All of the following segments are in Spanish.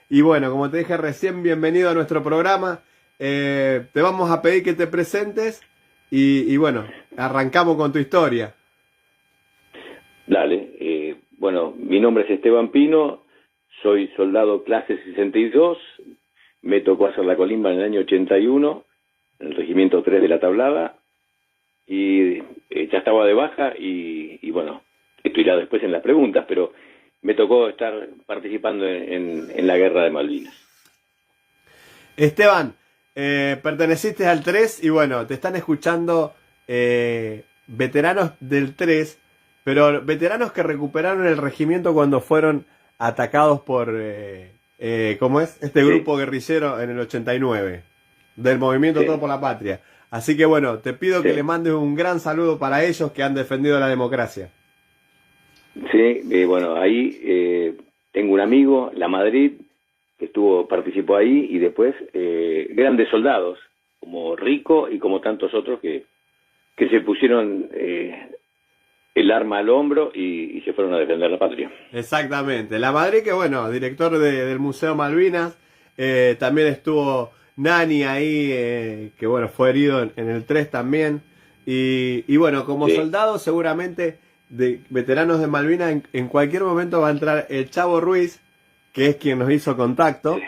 Y bueno, como te dije recién, bienvenido a nuestro programa. Te vamos a pedir que te presentes y bueno, arrancamos con tu historia. Dale, bueno, mi nombre es Esteban Pino, soy soldado clase 62, me tocó hacer la colimba en el año 81, en el regimiento 3 de la Tablada, y ya estaba de baja y bueno, esto irá después en las preguntas, pero me tocó estar participando en la guerra de Malvinas. Esteban, perteneciste al 3 y bueno, te están escuchando veteranos del 3, pero veteranos que recuperaron el regimiento cuando fueron atacados por, ¿cómo es? Este Sí, grupo guerrillero en el 89, del movimiento Todo sí, por la Patria. Así que bueno, te pido que le sí. mandes un gran saludo para ellos que han defendido la democracia. Sí, bueno, ahí tengo un amigo, La Madrid, que participó ahí, y después grandes soldados, como Rico y como tantos otros que se pusieron el arma al hombro y se fueron a defender la patria. Exactamente. La Madrid, que bueno, director del Museo Malvinas, también estuvo Nani ahí, que bueno, fue herido en el 3 también. Y bueno, como Sí, soldado seguramente de veteranos de Malvinas, en cualquier momento va a entrar el Chavo Ruiz, que es quien nos hizo contacto,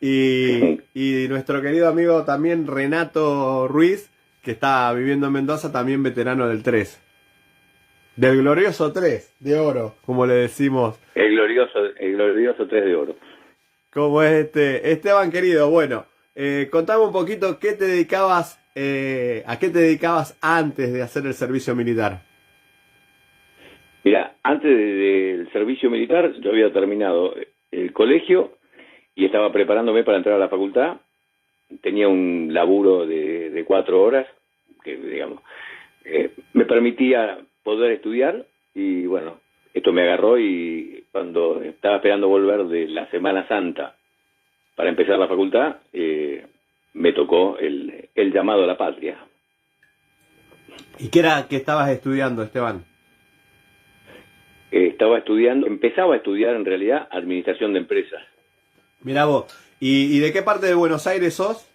sí, y nuestro querido amigo también Renato Ruiz, que está viviendo en Mendoza, también veterano del 3. Del glorioso 3 de oro, como le decimos. el glorioso 3 de oro. ¿Cómo es Esteban querido? Bueno, contame un poquito qué te dedicabas, a qué te dedicabas antes de hacer el servicio militar. Mira, antes del servicio militar yo había terminado el colegio y estaba preparándome para entrar a la facultad. Tenía un laburo de 4 horas que, digamos, me permitía poder estudiar y bueno, esto me agarró y cuando estaba esperando volver de la Semana Santa para empezar la facultad, me tocó el llamado a la patria. ¿Y qué era que estabas estudiando, Esteban? Empezaba a estudiar en realidad administración de empresas. Mirá vos, ¿y de qué parte de Buenos Aires sos?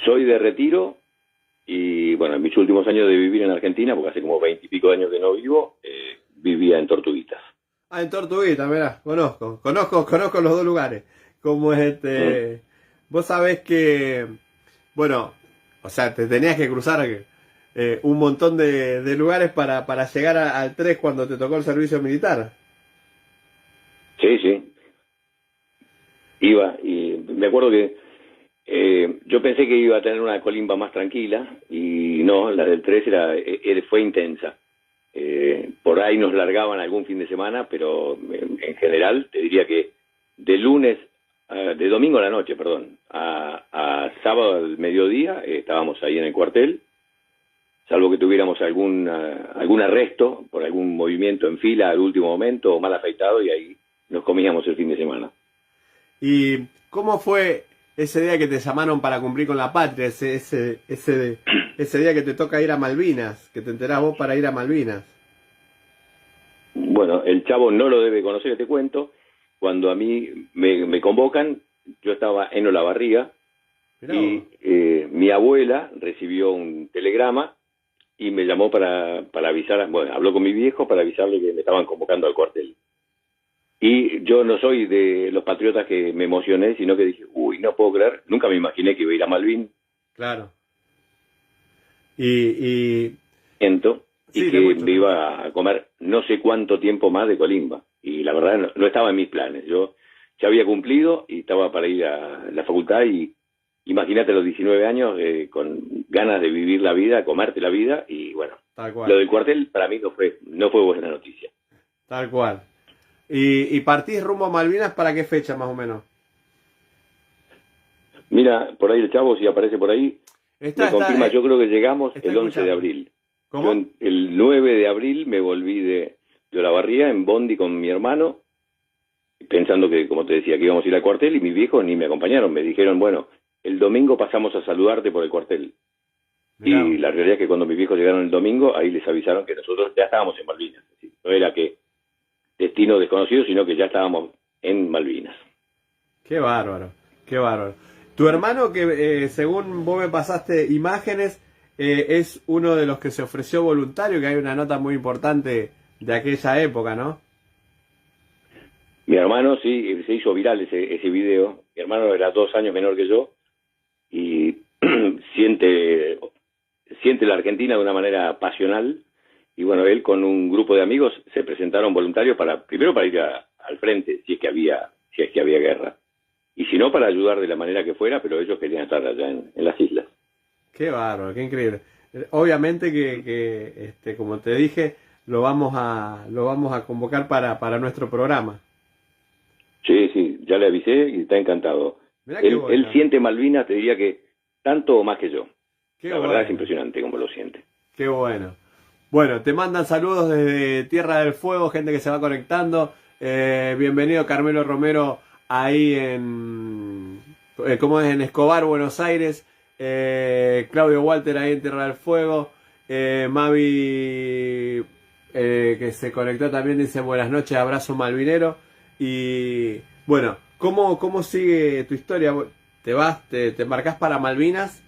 Soy de Retiro y bueno, en mis últimos años de vivir en Argentina, porque hace como 20 y pico de años que no vivo, vivía en Tortuguitas. Ah, en Tortuguita, mirá, conozco los dos lugares. Como es ¿Mm? vos sabés que, bueno, o sea, te tenías que cruzar un montón de lugares para llegar al 3 cuando te tocó el servicio militar. Sí, sí, iba y me acuerdo que yo pensé que iba a tener una colimba más tranquila y no, la del 3 fue intensa. Por ahí nos largaban algún fin de semana, pero en general te diría que de de domingo a la noche, perdón, a sábado al mediodía estábamos ahí en el cuartel, salvo que tuviéramos algún arresto por algún movimiento en fila al último momento o mal afeitado y ahí nos comíamos el fin de semana. ¿Y cómo fue ese día que te llamaron para cumplir con la patria? Ese día que te toca ir a Malvinas, que te enterás vos para ir a Malvinas. Bueno, el chavo no lo debe conocer, te cuento. Cuando a mí me convocan, yo estaba en Olavarría Mirá vos. y mi abuela recibió un telegrama y me llamó para avisar, bueno, habló con mi viejo para avisarle que me estaban convocando al cuartel. Y yo no soy de los patriotas que me emocioné, sino que dije, uy, no puedo creer, nunca me imaginé que iba a ir a Malvin, Claro. Y siento, y sí, te que escucho, me te escucho. iba a comer no sé cuánto tiempo más de colimba. Y la verdad no estaba en mis planes. Yo ya había cumplido y estaba para ir a la facultad y imagínate a los 19 años con ganas de vivir la vida, comerte la vida y bueno, Tal lo cual, del cuartel para mí no fue buena noticia. tal cual. ¿Y partís rumbo a Malvinas para qué fecha más o menos? Mira, por ahí el chavo, si aparece por ahí, me confirma, yo creo que llegamos Está el 11 de escuchando. abril. ¿Cómo? El 9 de abril me volví de Olavarría en Bondi con mi hermano pensando que, como te decía, que íbamos a ir al cuartel y mis viejos ni me acompañaron. Me dijeron, bueno, el domingo pasamos a saludarte por el cuartel. Mirá Y vos. la realidad es que cuando mis viejos llegaron el domingo, ahí les avisaron que nosotros ya estábamos en Malvinas. ¿Sí? No era que destino desconocido, sino que ya estábamos en Malvinas. Qué bárbaro, qué bárbaro. Tu hermano, que según vos me pasaste imágenes, es uno de los que se ofreció voluntario, que hay una nota muy importante de aquella época, ¿no? Mi hermano sí, se hizo viral ese video. Mi hermano era 2 años menor que yo y siente la Argentina de una manera pasional. Y bueno, él con un grupo de amigos se presentaron voluntarios primero para ir al frente, si es que había guerra. Y si no, para ayudar de la manera que fuera, pero ellos querían estar allá en las islas. Qué bárbaro, qué increíble. Obviamente que como te dije, lo vamos a convocar para nuestro programa. Sí, ya le avisé y está encantado. Mirá qué bueno. Él siente Malvinas, te diría que tanto o más que yo. Qué La bueno. verdad es impresionante cómo lo siente. Qué bueno. Bueno, te mandan saludos desde Tierra del Fuego, gente que se va conectando. Bienvenido Carmelo Romero ahí ¿cómo es? En Escobar, Buenos Aires. Claudio Walter ahí en Tierra del Fuego. Mavi, que se conectó también, dice buenas noches, abrazo malvinero. Y bueno, ¿cómo sigue tu historia? ¿Te vas, te embarcás para Malvinas?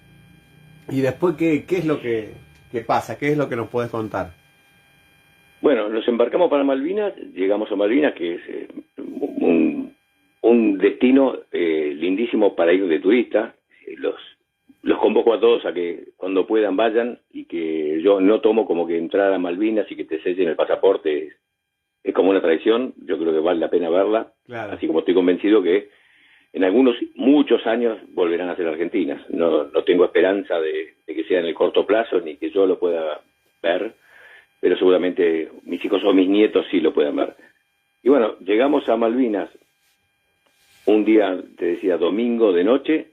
Y después, ¿qué es lo que pasa? ¿Qué es lo que nos puedes contar? Bueno, nos embarcamos para Malvinas, llegamos a Malvinas, que es un destino lindísimo para ir de turista. Los convoco a todos a que cuando puedan vayan, y que yo no tomo como que entrar a Malvinas y que te sellen el pasaporte es como una tradición. Yo creo que vale la pena verla, Claro. así como estoy convencido que en muchos años volverán a ser argentinas. No tengo esperanza de que sea en el corto plazo, ni que yo lo pueda ver, pero seguramente mis hijos o mis nietos sí lo puedan ver. Y bueno, llegamos a Malvinas un día, te decía, domingo de noche,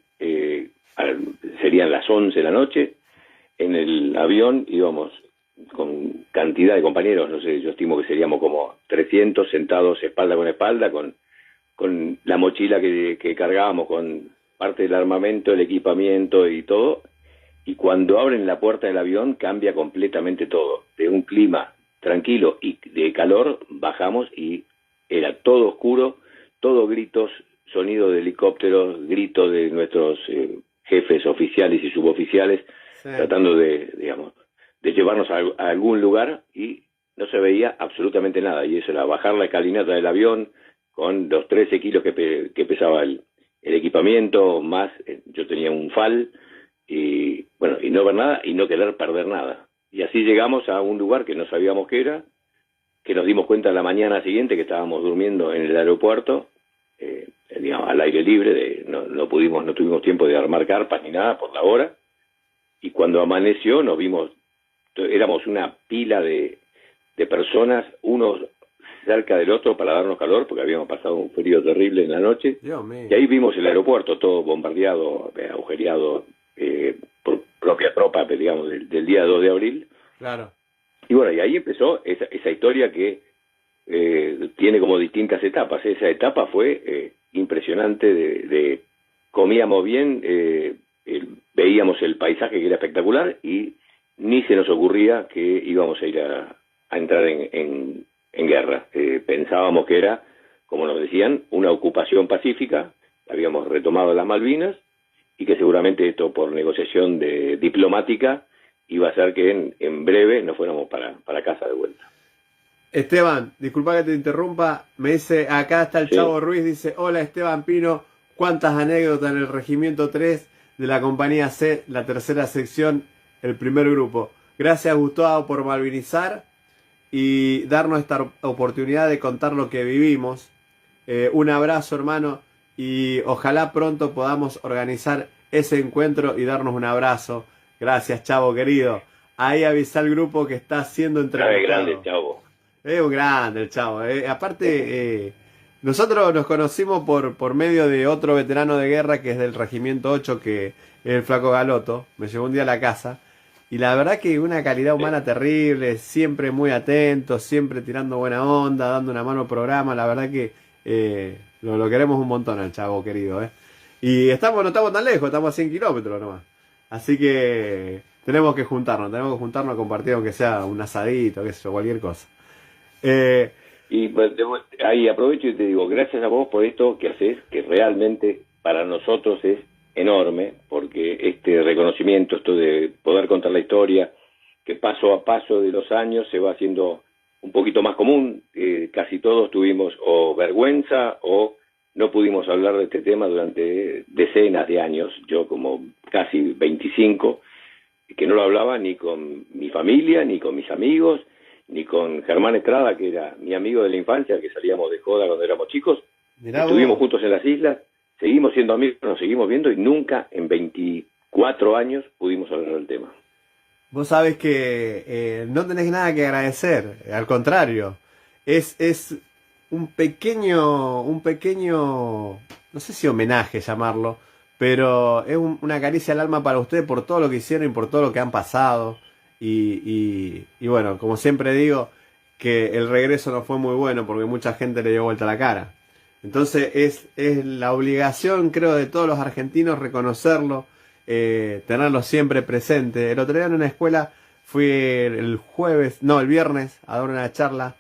serían las 11 de la noche. En el avión íbamos con cantidad de compañeros, no sé, yo estimo que seríamos como 300 sentados espalda con espalda, con la mochila que cargábamos, con parte del armamento, el equipamiento y todo. Y cuando abren la puerta del avión cambia completamente todo. De un clima tranquilo y de calor bajamos y era todo oscuro, todo gritos, sonido de helicópteros, gritos de nuestros jefes oficiales y suboficiales, Sí. tratando de llevarnos a algún lugar, y no se veía absolutamente nada. Y eso era bajar la escalinata del avión con los 13 kilos que pesaba el equipamiento, más yo tenía un FAL, y bueno, y no ver nada y no querer perder nada. Y así llegamos a un lugar que no sabíamos qué era, que nos dimos cuenta la mañana siguiente que estábamos durmiendo en el aeropuerto, al aire libre, no tuvimos tiempo de armar carpas ni nada por la hora, y cuando amaneció nos vimos, éramos una pila de personas, unos cerca del otro para darnos calor, porque habíamos pasado un frío terrible en la noche. Dios mío. Y ahí vimos el aeropuerto todo bombardeado, agujereado, por propia tropa, digamos, del día 2 de abril. Claro. Y bueno, y ahí empezó esa historia que tiene como distintas etapas. Esa etapa fue impresionante, comíamos bien, veíamos el paisaje que era espectacular, y ni se nos ocurría que íbamos a ir a entrar en guerra. Pensábamos que era, como nos decían, una ocupación pacífica. Habíamos retomado las Malvinas, y que seguramente esto, por negociación diplomática, iba a ser que en breve nos fuéramos para casa de vuelta. Esteban, disculpa que te interrumpa, me dice, acá está el Sí. Chavo Ruiz, dice, hola Esteban Pino, cuántas anécdotas en el Regimiento 3 de la Compañía C, la tercera sección, el primer grupo. Gracias Gustavo por malvinizar y darnos esta oportunidad de contar lo que vivimos. Un abrazo hermano, y ojalá pronto podamos organizar ese encuentro y darnos un abrazo. Gracias Chavo querido. Ahí avisa al grupo que está siendo entrevistado. Grande, Chavo. Es un grande el Chavo. Aparte, nosotros nos conocimos por medio de otro veterano de guerra que es del Regimiento 8, que es el Flaco Galoto. Me llevó un día a la casa. Y la verdad que una calidad humana terrible, siempre muy atento, siempre tirando buena onda, dando una mano al programa. La verdad que lo queremos un montón al Chavo querido. Y no estamos tan lejos, estamos a 100 kilómetros nomás. Así que tenemos que juntarnos a compartir, aunque sea un asadito, qué sé yo, cualquier cosa. Y pues, ahí aprovecho y te digo, gracias a vos por esto que haces, que realmente para nosotros es enorme, porque este reconocimiento, esto de poder contar la historia, que paso a paso de los años se va haciendo un poquito más común. Casi todos tuvimos o vergüenza o no pudimos hablar de este tema durante decenas de años, yo como casi 25, que no lo hablaba ni con mi familia, ni con mis amigos, ni con Germán Estrada, que era mi amigo de la infancia, que salíamos de joda cuando éramos chicos. Mirá Estuvimos vos. juntos en las islas, seguimos siendo amigos, nos seguimos viendo y nunca en 24 años pudimos hablar del tema. Vos sabés que no tenés nada que agradecer, al contrario, es un pequeño, no sé si homenaje llamarlo, pero es una caricia al alma para ustedes por todo lo que hicieron y por todo lo que han pasado. Y bueno, como siempre digo, que el regreso no fue muy bueno porque mucha gente le dio vuelta la cara. Entonces es la obligación, creo, de todos los argentinos reconocerlo, tenerlo siempre presente. El otro día en una escuela fui el viernes a dar una charla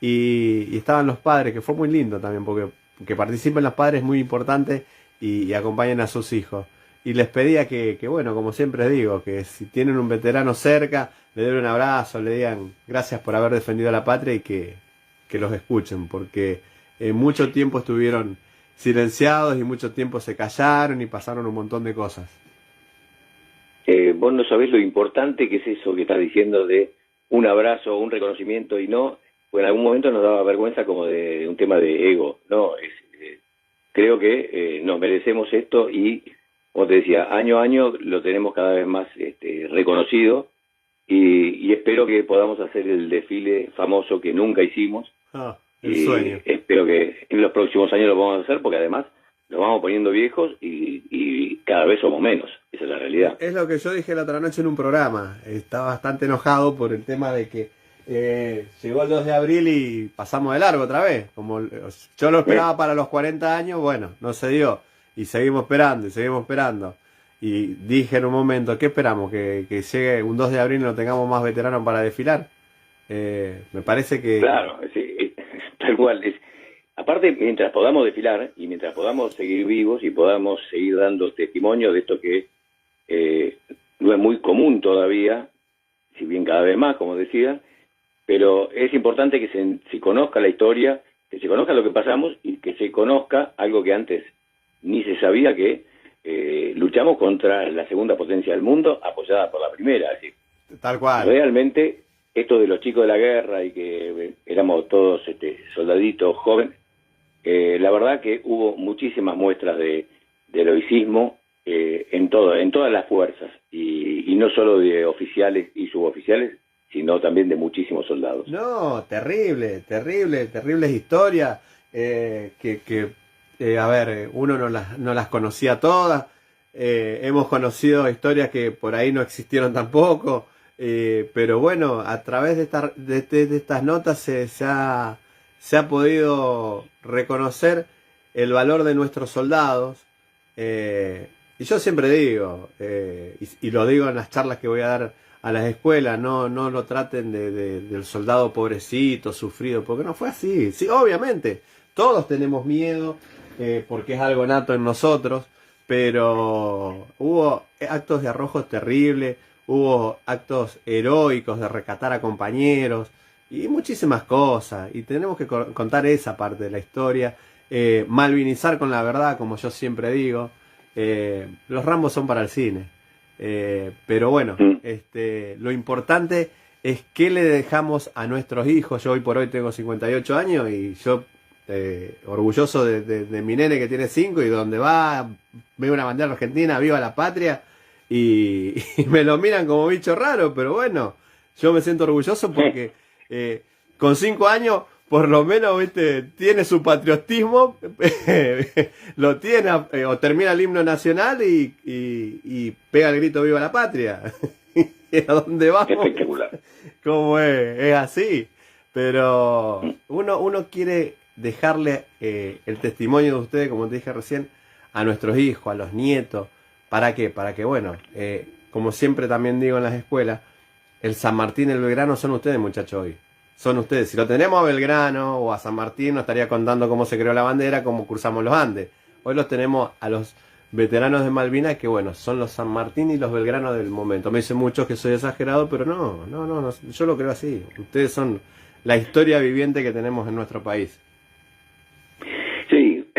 y estaban los padres, que fue muy lindo también, porque que participen los padres es muy importante y acompañen a sus hijos. Y les pedía que, bueno, como siempre digo, que si tienen un veterano cerca, le den un abrazo, le digan gracias por haber defendido a la patria y que los escuchen, porque mucho tiempo estuvieron silenciados y mucho tiempo se callaron y pasaron un montón de cosas. Vos no sabés lo importante que es eso que estás diciendo de un abrazo, un reconocimiento, y no, pues en algún momento nos daba vergüenza como de un tema de ego. No, creo que nos merecemos esto y, como te decía, año a año lo tenemos cada vez más reconocido y espero que podamos hacer el desfile famoso que nunca hicimos. El sueño. Espero que en los próximos años lo vamos a hacer porque además nos vamos poniendo viejos y cada vez somos menos. Esa es la realidad. Es lo que yo dije la otra noche en un programa. Estaba bastante enojado por el tema de que llegó el 2 de abril y pasamos de largo otra vez. Como yo lo esperaba para los 40 años, bueno, no se dio. Y seguimos esperando y seguimos esperando. Y dije en un momento, ¿qué esperamos? ¿Que llegue un 2 de abril y no tengamos más veteranos para desfilar? Me parece que... Claro, sí, tal cual. Aparte, mientras podamos desfilar y mientras podamos seguir vivos y podamos seguir dando testimonio de esto que no es muy común todavía, si bien cada vez más, como decía, pero es importante que se conozca la historia, que se conozca lo que pasamos y que se conozca algo que antes ni se sabía, que luchamos contra la segunda potencia del mundo apoyada por la primera. Es decir, tal cual. Realmente esto de los chicos de la guerra y que éramos todos soldaditos jóvenes, la verdad que hubo muchísimas muestras de heroicismo en todas las fuerzas y no solo de oficiales y suboficiales, sino también de muchísimos soldados. No, terribles historias a ver, uno no las conocía todas, hemos conocido historias que por ahí no existieron tampoco, pero bueno, a través de estas notas se ha podido reconocer el valor de nuestros soldados. Y yo siempre digo, y lo digo en las charlas que voy a dar a las escuelas, no lo traten del soldado pobrecito, sufrido, porque no fue así. Sí, obviamente, todos tenemos miedo, porque es algo nato en nosotros, pero hubo actos de arrojos terribles, hubo actos heroicos de rescatar a compañeros, y muchísimas cosas, y tenemos que contar esa parte de la historia, malvinizar con la verdad, como yo siempre digo. Los Rambos son para el cine, pero bueno, lo importante es qué le dejamos a nuestros hijos. Yo hoy por hoy tengo 58 años y yo orgulloso de mi nene que tiene 5 y donde va veo una bandera argentina, viva la patria, y me lo miran como bicho raro, pero bueno, yo me siento orgulloso porque con 5 años por lo menos, ¿viste? Tiene su patriotismo, lo tiene, o termina el himno nacional y pega el grito viva la patria. ¿Y a dónde vamos? Espectacular. ¿Cómo es? Es así. Pero uno quiere dejarle el testimonio de ustedes, como te dije recién, a nuestros hijos, a los nietos. ¿Para qué? Para que, bueno, como siempre también digo en las escuelas, el San Martín y el Belgrano son ustedes, muchachos, hoy. son ustedes. Si lo tenemos a Belgrano o a San Martín, nos estaría contando cómo se creó la bandera, cómo cruzamos los Andes. Hoy los tenemos a los veteranos de Malvinas, que bueno, son los San Martín y los Belgrano del momento. Me dicen muchos que soy exagerado, pero no, yo lo creo así. Ustedes son la historia viviente que tenemos en nuestro país. Sí,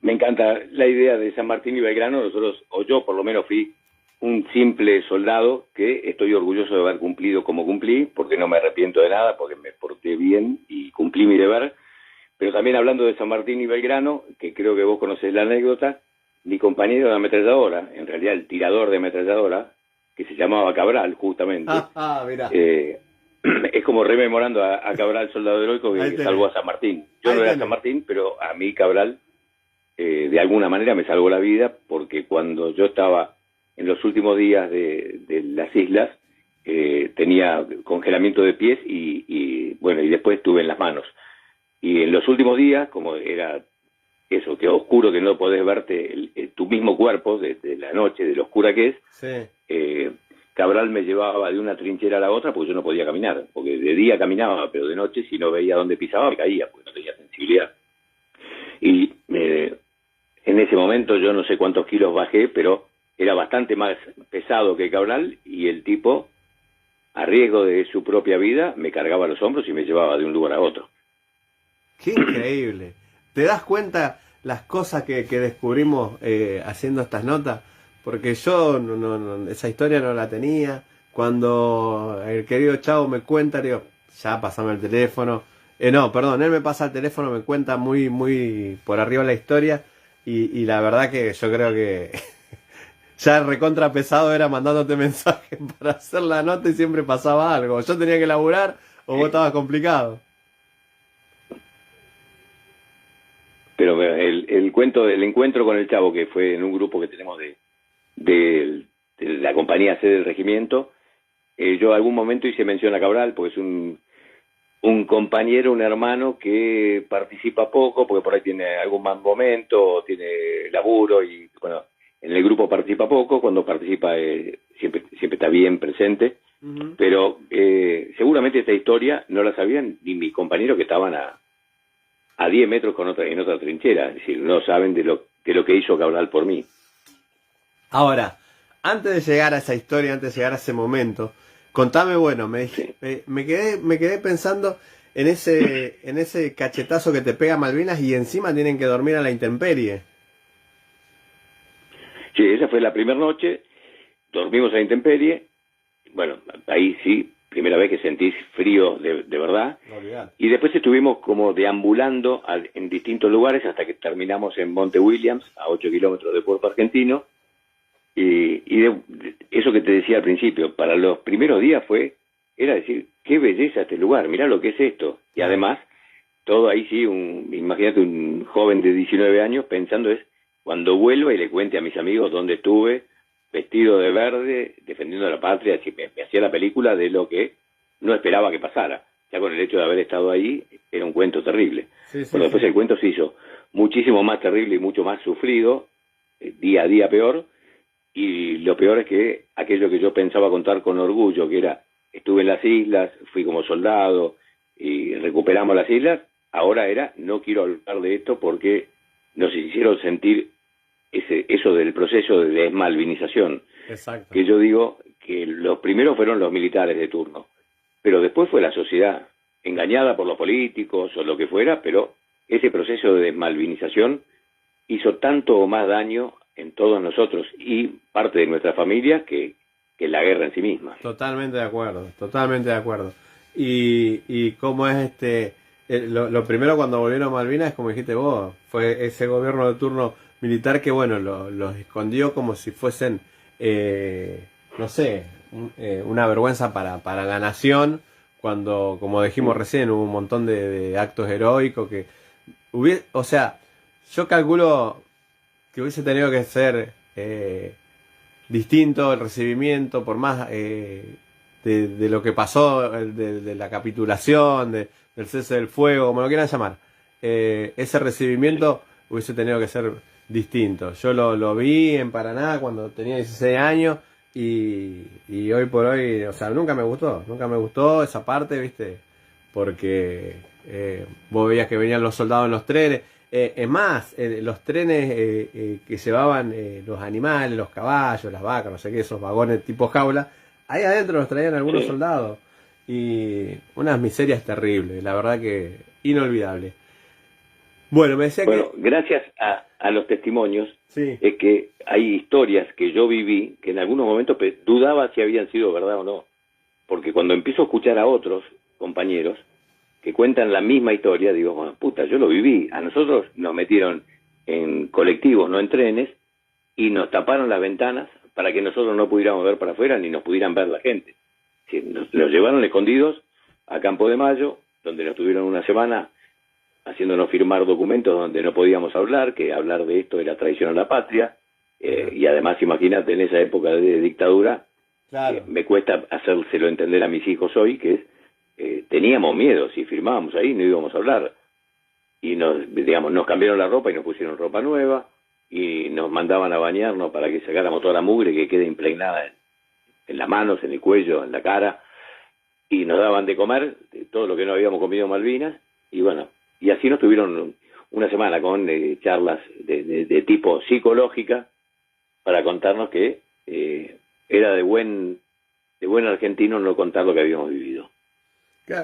me encanta la idea de San Martín y Belgrano. Nosotros, o yo por lo menos, fui un simple soldado que estoy orgulloso de haber cumplido como cumplí, porque no me arrepiento de nada, porque me porté bien y cumplí mi deber. Pero también hablando de San Martín y Belgrano, que creo que vos conocés la anécdota, mi compañero de ametralladora, en realidad el tirador de ametralladora, que se llamaba Cabral, justamente, Mirá. Es como rememorando a Cabral, soldado heroico, que salvó a San Martín. Yo no era San Martín, pero a mí Cabral, de alguna manera me salvó la vida, porque cuando yo estaba en los últimos días de las islas, tenía congelamiento de pies y después estuve en las manos. Y en los últimos días, como era eso, que oscuro, que no podés verte tu mismo cuerpo desde la noche, de lo oscura que es, sí. Cabral me llevaba de una trinchera a la otra porque yo no podía caminar, porque de día caminaba, pero de noche si no veía dónde pisaba me caía, porque no tenía sensibilidad. Y en ese momento yo no sé cuántos kilos bajé, pero era bastante más pesado que Cabral, y el tipo, a riesgo de su propia vida, me cargaba los hombros y me llevaba de un lugar a otro. ¡Qué increíble! ¿Te das cuenta las cosas que descubrimos haciendo estas notas? Porque yo esa historia no la tenía. Cuando el querido Chavo me cuenta, digo, ya pasame el teléfono. No, perdón, él me pasa el teléfono, me cuenta muy, muy por arriba la historia. Y la verdad que yo creo que ya recontra pesado era mandándote mensajes para hacer la nota y siempre pasaba algo. Yo tenía que laburar o vos estabas complicado. Pero el encuentro con el Chavo, que fue en un grupo que tenemos de la compañía C del regimiento, yo algún momento hice mención a Cabral, porque es un compañero, un hermano que participa poco, porque por ahí tiene algún mal momento, tiene laburo, y bueno, en el grupo participa poco. Cuando participa siempre está bien presente. Uh-huh. Pero seguramente esta historia no la sabían ni mis compañeros que estaban a 10 metros en otra trinchera. Es decir, no saben de lo que hizo Cabral por mí. Ahora, antes de llegar a esa historia, antes de llegar a ese momento, contame, bueno, me quedé pensando en ese cachetazo que te pega Malvinas y encima tienen que dormir a la intemperie. Sí, esa fue la primera noche, dormimos a la intemperie. Bueno, ahí sí, primera vez que sentís frío de verdad. No, y después estuvimos como deambulando en distintos lugares hasta que terminamos en Monte Williams, a 8 kilómetros de Puerto Argentino. Y eso que te decía al principio, para los primeros días era decir, qué belleza este lugar, mirá lo que es esto. Y además, todo ahí sí, imagínate un joven de 19 años pensando cuando vuelva y le cuente a mis amigos dónde estuve, vestido de verde, defendiendo a la patria, así me hacía la película de lo que no esperaba que pasara. Ya con el hecho de haber estado ahí, era un cuento terrible. Sí, bueno, después el cuento se hizo muchísimo más terrible y mucho más sufrido, día a día peor, y lo peor es que aquello que yo pensaba contar con orgullo, que era, estuve en las islas, fui como soldado, y recuperamos las islas, ahora no quiero hablar de esto porque nos hicieron sentir eso del proceso de desmalvinización. Exacto. Que yo digo que los primeros fueron los militares de turno, pero después fue la sociedad, engañada por los políticos o lo que fuera, pero ese proceso de desmalvinización hizo tanto o más daño en todos nosotros y parte de nuestra familia que la guerra en sí misma. Totalmente de acuerdo, totalmente de acuerdo. Y cómo es lo primero cuando volvieron a Malvinas, como dijiste vos, fue ese gobierno de turno militar que bueno, los escondió como si fuesen, no sé, una vergüenza para la nación, cuando, como dijimos recién, hubo un montón de actos heroicos que o sea, yo calculo que hubiese tenido que ser distinto el recibimiento, por más de lo que pasó, de la capitulación, del cese del fuego, como lo quieran llamar. Ese recibimiento hubiese tenido que ser distinto. Yo lo vi en Paraná cuando tenía 16 años y hoy por hoy, o sea, nunca me gustó esa parte, ¿viste? porque vos veías que venían los soldados en los trenes. Es más, los trenes que llevaban los animales, los caballos, las vacas, no sé qué, esos vagones tipo jaula, ahí adentro los traían algunos Sí. soldados. Y unas miserias terribles, la verdad que inolvidable. Bueno, me decía que... Bueno, gracias a los testimonios, Sí, es que hay historias que yo viví que en algunos momentos dudaba si habían sido verdad o no. Porque cuando empiezo a escuchar a otros compañeros que cuentan la misma historia, digo, bueno, puta, yo lo viví. A nosotros nos metieron en colectivos, no en trenes, y nos taparon las ventanas para que nosotros no pudiéramos ver para afuera ni nos pudieran ver la gente. Sí, nos llevaron escondidos a Campo de Mayo, donde nos tuvieron una semana haciéndonos firmar documentos donde no podíamos hablar, que hablar de esto era traición a la patria, y además imagínate en esa época de dictadura, claro. me cuesta hacérselo entender a mis hijos hoy, que es, teníamos miedo, si firmábamos ahí no íbamos a hablar, y nos cambiaron la ropa y nos pusieron ropa nueva, y nos mandaban a bañarnos para que sacáramos toda la mugre que quede impregnada en las manos, en el cuello, en la cara, y nos daban de comer todo lo que no habíamos comido en Malvinas, y bueno, y así nos tuvieron una semana con charlas de tipo psicológica para contarnos que era de buen argentino no contar lo que habíamos vivido.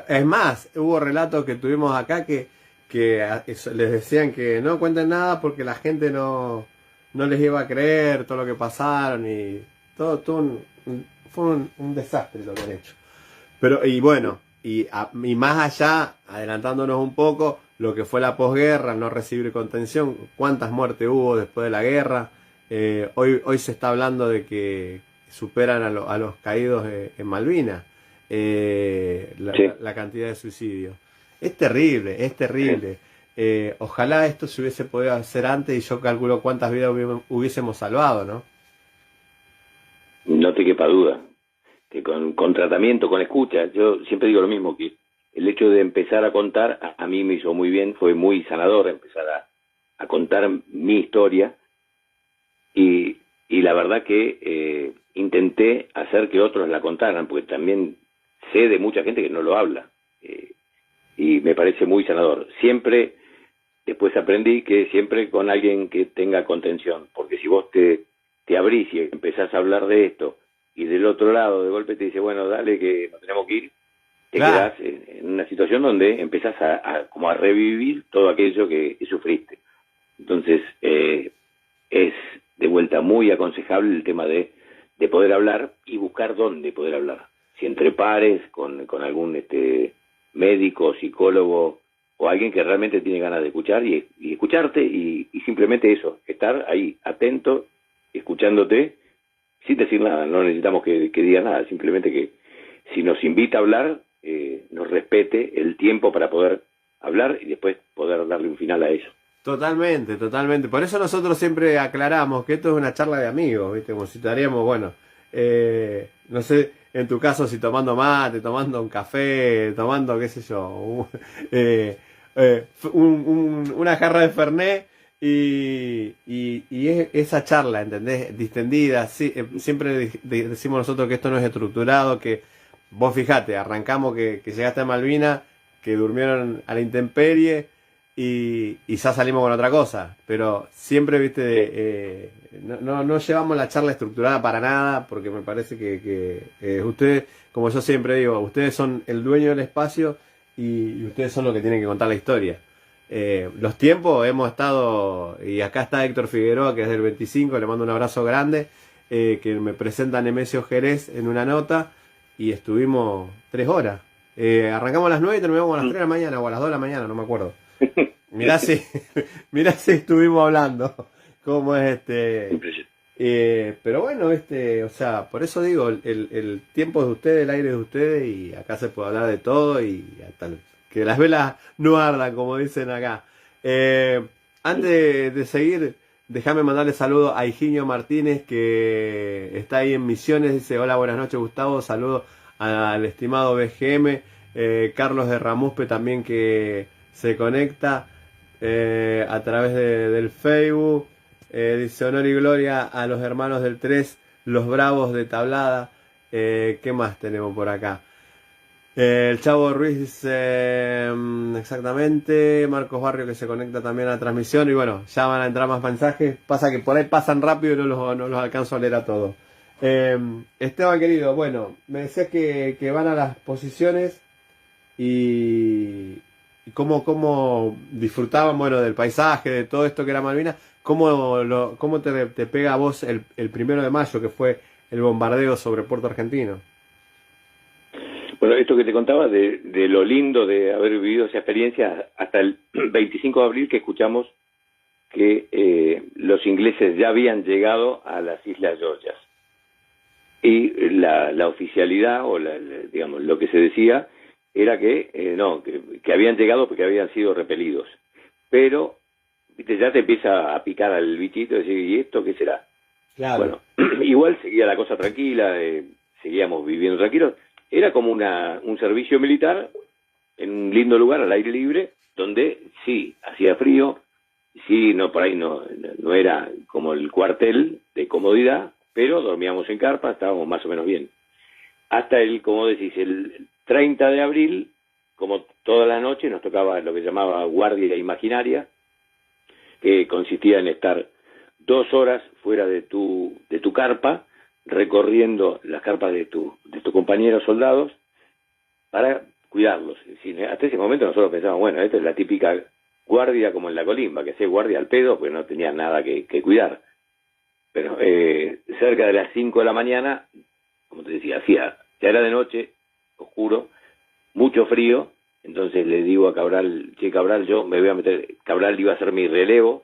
Es más, hubo relatos que tuvimos acá que les decían que no cuenten nada porque la gente no les iba a creer todo lo que pasaron y todo fue un desastre lo que han hecho. Pero, y bueno, y más allá, adelantándonos un poco, lo que fue la posguerra, no recibir contención, cuántas muertes hubo después de la guerra. Hoy se está hablando de que superan a los caídos en Malvinas, Sí. la cantidad de suicidios. Es terrible, es terrible. Ojalá esto se hubiese podido hacer antes y yo calculo cuántas vidas hubiésemos salvado, ¿no? No te quepa duda que con tratamiento, con escucha, yo siempre digo lo mismo, que el hecho de empezar a contar a mí me hizo muy bien, fue muy sanador empezar a contar mi historia, y la verdad que intenté hacer que otros la contaran, porque también sé de mucha gente que no lo habla, y me parece muy sanador. Siempre, después aprendí que siempre con alguien que tenga contención, porque si vos te abrís y empezás a hablar de esto, y del otro lado de golpe te dice, bueno, dale que nos tenemos que ir, te Claro. quedás en una situación donde empezás como a revivir todo aquello que sufriste. Entonces, es de vuelta muy aconsejable el tema de poder hablar y buscar dónde poder hablar. Si entre pares, con algún médico, psicólogo o alguien que realmente tiene ganas de escuchar y escucharte y simplemente eso, estar ahí atento, escuchándote, sin decir nada. No necesitamos que diga nada, simplemente que si nos invita a hablar, nos respete el tiempo para poder hablar y después poder darle un final a eso. Totalmente, totalmente. Por eso nosotros siempre aclaramos que esto es una charla de amigos, ¿viste? Como si estaríamos, bueno, no sé, en tu caso si tomando mate, tomando un café, tomando, qué sé yo, una jarra de Fernet y es esa charla, ¿entendés? Distendida, sí, siempre decimos nosotros que esto no es estructurado, que vos fijate, arrancamos que llegaste a Malvina, que durmieron a la intemperie y ya salimos con otra cosa, pero siempre, viste, no llevamos la charla estructurada para nada, porque me parece que ustedes, como yo siempre digo, ustedes son el dueño del espacio y ustedes son los que tienen que contar la historia. Los tiempos hemos estado, y acá está Héctor Figueroa, que es del 25, le mando un abrazo grande, que me presenta Nemesio Jerez en una nota, y estuvimos 3 horas. Arrancamos a las 9 y terminamos a las 3 de la mañana, o a las 2 de la mañana, no me acuerdo. Mirá si, mirá si estuvimos hablando cómo es pero bueno, o sea, por eso digo, el tiempo es de ustedes, el aire es de ustedes, y acá se puede hablar de todo, y hasta que las velas no ardan, como dicen acá. Antes de seguir, déjame mandarle saludos a Higinio Martínez, que está ahí en Misiones, dice, hola, buenas noches Gustavo, saludos al estimado BGM, Carlos de Ramuspe también, que se conecta a través del Facebook. Dice honor y gloria a los hermanos del 3, los bravos de Tablada. ¿Qué más tenemos por acá? El Chavo Ruiz dice exactamente, Marcos Barrio que se conecta también a la transmisión y bueno, ya van a entrar más mensajes, pasa que por ahí pasan rápido y no los alcanzo a leer a todos. Esteban querido, bueno, me decías que van a las posiciones y cómo disfrutaban, bueno, del paisaje, de todo esto que era Malvinas, cómo te pega a vos el 1 de mayo que fue el bombardeo sobre Puerto Argentino. Bueno, esto que te contaba de lo lindo de haber vivido esa experiencia hasta el 25 de abril que escuchamos que los ingleses ya habían llegado a las Islas Georgias. Y la oficialidad, o digamos, lo que se decía, era que no, que habían llegado porque habían sido repelidos. Pero, viste, ya te empieza a picar al bichito y decir, ¿y esto qué será? Claro. Bueno, igual seguía la cosa tranquila, seguíamos viviendo tranquilos. Era como un servicio militar en un lindo lugar al aire libre, donde sí, hacía frío, sí, no, por ahí no era como el cuartel de comodidad, pero dormíamos en carpa, estábamos más o menos bien. Hasta como decís, el 30 de abril, como toda la noche, nos tocaba lo que llamaba guardia imaginaria, que consistía en estar 2 horas fuera de tu carpa, recorriendo las carpas de tus compañeros soldados para cuidarlos. Es decir, hasta ese momento nosotros pensábamos, bueno, esta es la típica guardia como en la colimba, que hacía guardia al pedo, pues no tenía nada que cuidar. Pero cerca de las 5 de la mañana, como te decía, ya era de noche, oscuro, mucho frío, entonces le digo a Cabral, che Cabral, yo me voy a meter, Cabral iba a hacer mi relevo,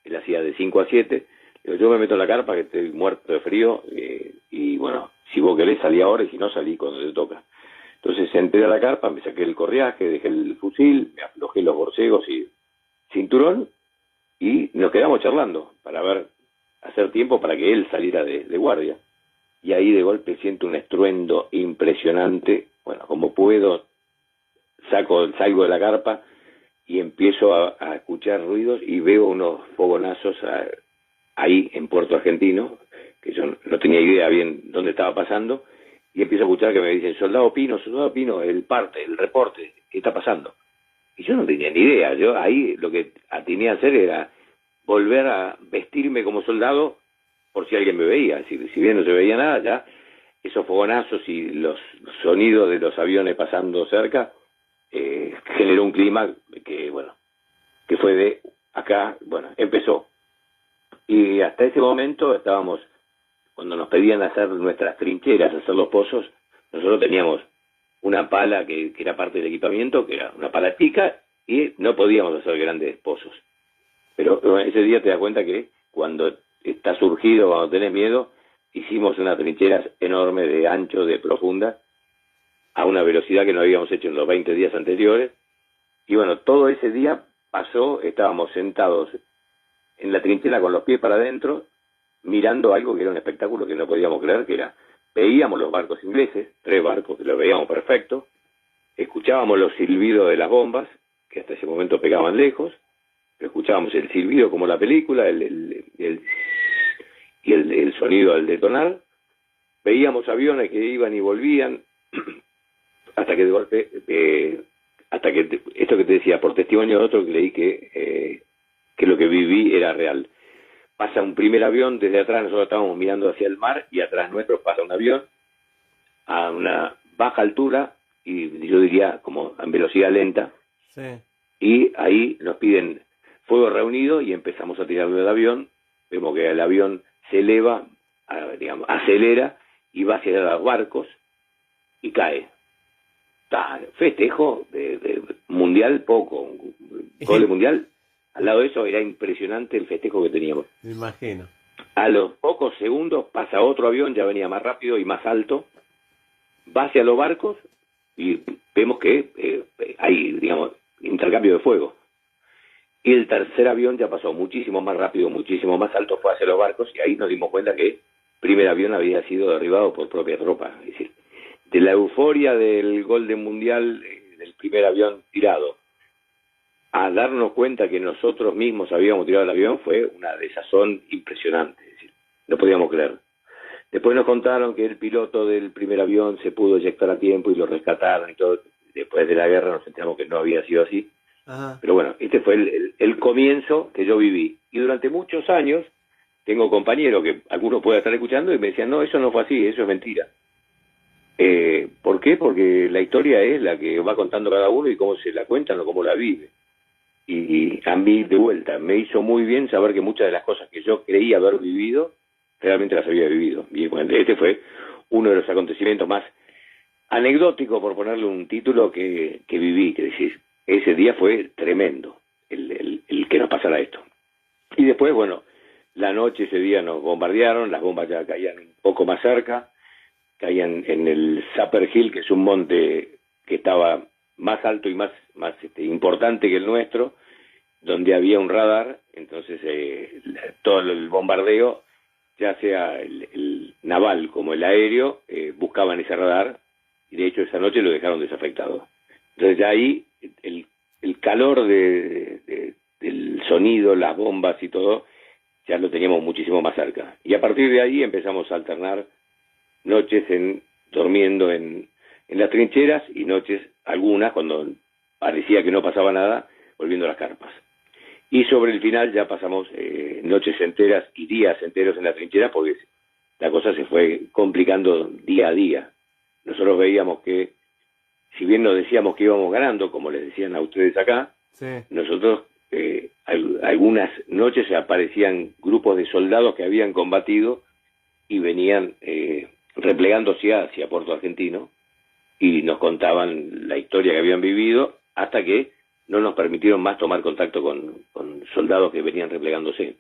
él hacía de 5 a 7, digo, yo me meto en la carpa que estoy muerto de frío, y bueno, si vos querés salí ahora y si no salí cuando te toca. Entonces entré a la carpa, me saqué el correaje, dejé el fusil, me aflojé los borcegos y cinturón, y nos quedamos charlando para hacer tiempo para que él saliera de guardia. Y ahí de golpe siento un estruendo impresionante, bueno, como puedo, salgo de la carpa y empiezo a escuchar ruidos y veo unos fogonazos ahí en Puerto Argentino, que yo no tenía idea bien dónde estaba pasando, y empiezo a escuchar que me dicen, soldado Pino, el reporte, ¿qué está pasando? Y yo no tenía ni idea, yo ahí lo que atiné a hacer era volver a vestirme como soldado por si alguien me veía, si bien no se veía nada, ya esos fogonazos y los sonidos de los aviones pasando cerca generó un clima que fue de acá, bueno, empezó. Y hasta ese momento estábamos, cuando nos pedían hacer nuestras trincheras, hacer los pozos, nosotros teníamos una pala que era parte del equipamiento, que era una pala chica, y no podíamos hacer grandes pozos. Pero ese día te das cuenta que cuando estás surgido, cuando tenés miedo, hicimos unas trincheras enormes de ancho, de profunda, a una velocidad que no habíamos hecho en los 20 días anteriores. Y bueno, todo ese día pasó, estábamos sentados en la trinchera con los pies para adentro, mirando algo que era un espectáculo que no podíamos creer, que era, veíamos los barcos ingleses, 3 barcos, que los veíamos perfecto, escuchábamos los silbidos de las bombas, que hasta ese momento pegaban lejos, escuchábamos el silbido como la película, el sonido al detonar, veíamos aviones que iban y volvían, hasta que de golpe, esto que te decía, por testimonio de otro, creí que lo que viví era real. Pasa un primer avión desde atrás, nosotros estábamos mirando hacia el mar, y atrás nuestro pasa un avión a una baja altura, y yo diría como en velocidad lenta, Sí. y ahí nos piden fuego reunido y empezamos a tirarle del avión. Vemos que el avión se eleva, acelera y va hacia los barcos y cae. Festejo de mundial poco, gol de mundial. Al lado de eso era impresionante el festejo que teníamos. Me imagino. A los pocos segundos pasa otro avión, ya venía más rápido y más alto, va hacia los barcos y vemos que hay, intercambio de fuego. Y el tercer avión ya pasó muchísimo más rápido, muchísimo más alto, fue hacia los barcos, y ahí nos dimos cuenta que el primer avión había sido derribado por propia tropa. Es decir, de la euforia del gol de mundial, del primer avión tirado, a darnos cuenta que nosotros mismos habíamos tirado el avión, fue una desazón impresionante. Es decir, no podíamos creer. Después nos contaron que el piloto del primer avión se pudo eyectar a tiempo y lo rescataron y todo. Después de la guerra nos enteramos que no había sido así. Ajá. Pero bueno, este fue el comienzo que yo viví. Y durante muchos años tengo compañeros que algunos pueden estar escuchando y me decían, no, eso no fue así, eso es mentira. ¿Por qué? Porque la historia es la que va contando cada uno y cómo se la cuentan o cómo la vive. Y a mí, de vuelta, me hizo muy bien saber que muchas de las cosas que yo creía haber vivido, realmente las había vivido. Y bueno, este fue uno de los acontecimientos más anecdóticos, por ponerle un título, que viví, que decís, ese día fue tremendo, el que nos pasara esto. Y después, bueno, la noche ese día nos bombardearon, las bombas ya caían un poco más cerca, caían en el Zapper Hill, que es un monte que estaba más alto y más importante que el nuestro, donde había un radar. Entonces todo el bombardeo, ya sea el naval como el aéreo, buscaban ese radar, y de hecho esa noche lo dejaron desafectado. Entonces ya ahí el calor del sonido, las bombas y todo, ya lo teníamos muchísimo más cerca. Y a partir de ahí empezamos a alternar noches durmiendo en las trincheras, y noches, algunas, cuando parecía que no pasaba nada, volviendo a las carpas. Y sobre el final ya pasamos noches enteras y días enteros en la trinchera, porque la cosa se fue complicando día a día. Nosotros veíamos que, si bien nos decíamos que íbamos ganando, como les decían a ustedes acá, Sí. nosotros algunas noches aparecían grupos de soldados que habían combatido y venían replegándose hacia Puerto Argentino, y nos contaban la historia que habían vivido, hasta que no nos permitieron más tomar contacto con soldados que venían replegándose.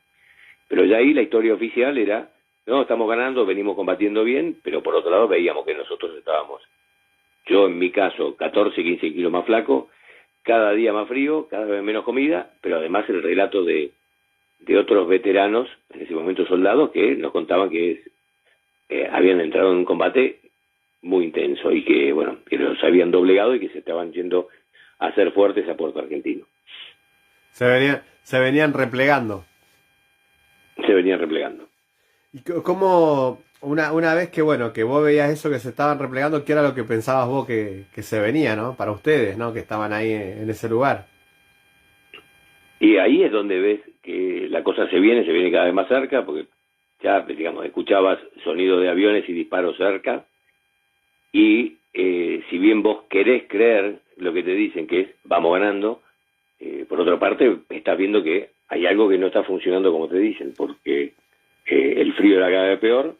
Pero ya ahí la historia oficial era, no, estamos ganando, venimos combatiendo bien, pero por otro lado veíamos que nosotros estábamos, yo en mi caso, 14, 15 kilos más flaco, cada día más frío, cada vez menos comida, pero además el relato de otros veteranos, en ese momento soldados, que nos contaban que habían entrado en un combate muy intenso y que, bueno, que los habían doblegado y que se estaban yendo a hacer fuertes a Puerto Argentino. Se venían replegando. Se venían replegando. ¿Y cómo, una vez que, bueno, que vos veías eso, que se estaban replegando, qué era lo que pensabas vos que se venía, ¿no? Para ustedes, ¿no? Que estaban ahí en ese lugar. Y ahí es donde ves que la cosa se viene cada vez más cerca, porque ya, digamos, escuchabas sonido de aviones y disparos cerca, y si bien vos querés creer lo que te dicen, que es vamos ganando, por otra parte estás viendo que hay algo que no está funcionando como te dicen, porque el frío era cada vez peor,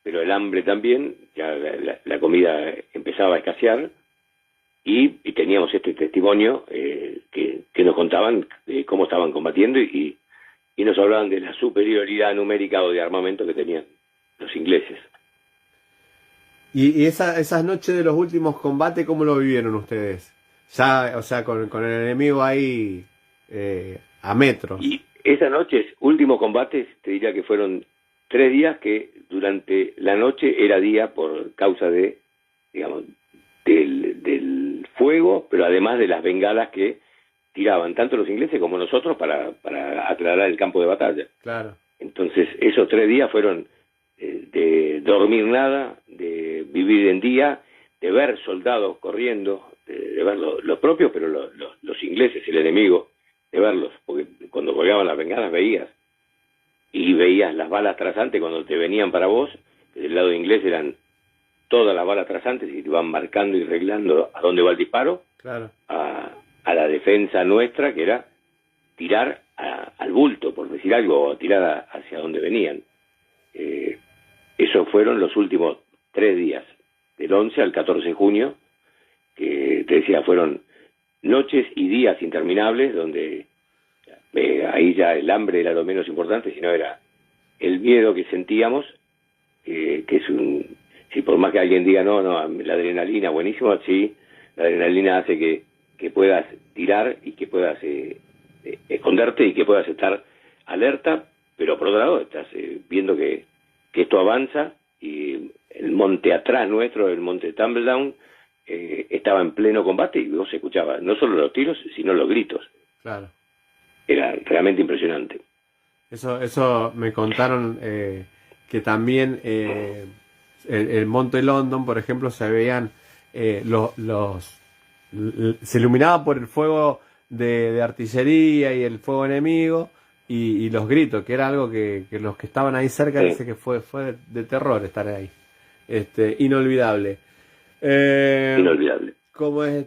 pero el hambre también, ya la comida empezaba a escasear, y teníamos este testimonio que nos contaban de cómo estaban combatiendo, y nos hablaban de la superioridad numérica o de armamento que tenían los ingleses. ¿Y esas noches de los últimos combates, cómo lo vivieron ustedes? Ya, o sea, con el enemigo ahí a metros. Y esas noches, últimos combates, te diría que fueron 3 días, que durante la noche era día por causa de, digamos, del fuego, pero además de las bengalas que tiraban tanto los ingleses como nosotros para aclarar el campo de batalla. Claro. Entonces, esos 3 días fueron de dormir nada, de vivir en día, de ver soldados corriendo, de ver los propios, pero los ingleses, el enemigo, de verlos, porque cuando colgaban las bengalas veías las balas trazantes cuando te venían para vos, que del lado inglés eran todas las balas trazantes y te iban marcando y reglando a dónde va el disparo. Claro. A la defensa nuestra, que era tirar al bulto, por decir algo, o tirar hacia donde venían. Esos fueron los últimos 3 días, del 11 al 14 de junio, que te decía, fueron noches y días interminables, donde ahí ya el hambre era lo menos importante, sino era el miedo que sentíamos, que es si por más que alguien diga, no, la adrenalina, buenísimo, sí, la adrenalina hace que puedas tirar y que puedas esconderte y que puedas estar alerta, pero por otro lado estás viendo que esto avanza, y el monte atrás nuestro, el monte Tumbledown, estaba en pleno combate, y vos escuchabas no solo los tiros, sino los gritos. Claro. Era realmente impresionante. Eso me contaron, que también el Monte London, por ejemplo, se veían se iluminaba por el fuego de artillería y el fuego enemigo y los gritos, que era algo que los que estaban ahí cerca Sí. dice que fue de terror estar ahí. Inolvidable. Inolvidable. Como a ver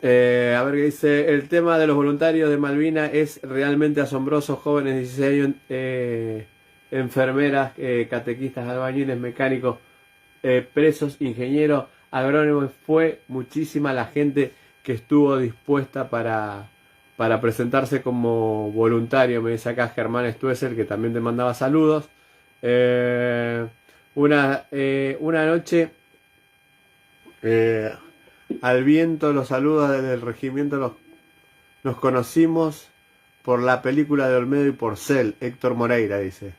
qué dice, el tema de los voluntarios de Malvinas es realmente asombroso, jóvenes de 16 años, enfermeras, catequistas, albañiles, mecánicos, presos, ingenieros, agrónomos, fue muchísima la gente que estuvo dispuesta para presentarse como voluntario, me dice acá Germán Stuessel, que también te mandaba saludos. Una noche al viento los saludos desde el regimiento, nos conocimos por la película de Olmedo y Porcel, Héctor Moreira dice.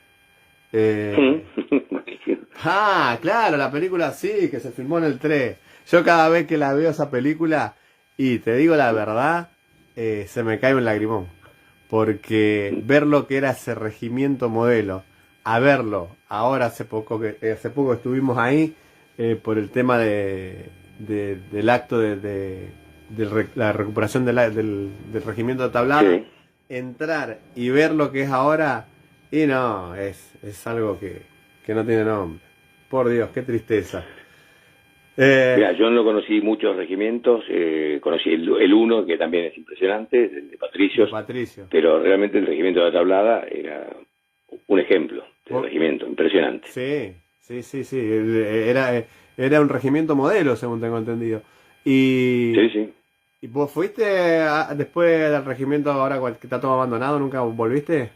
Claro, la película sí, que se filmó en el 3. Yo cada vez que la veo esa película, y te digo la verdad, se me cae un lagrimón. Porque ver lo que era ese regimiento modelo, a verlo, ahora hace poco estuvimos ahí por el tema del acto de la recuperación del regimiento de Tablada, Sí. entrar y ver lo que es ahora, y no, es algo que no tiene nombre. Por Dios, qué tristeza. Mira, yo no conocí muchos regimientos, conocí el uno, que también es impresionante, el de Patricios, Patricio. pero realmente el regimiento de la Tablada era un ejemplo de regimiento, impresionante. Sí. Era un regimiento modelo, según tengo entendido. Sí. ¿Y vos fuiste después del regimiento ahora que está todo abandonado? ¿Nunca volviste?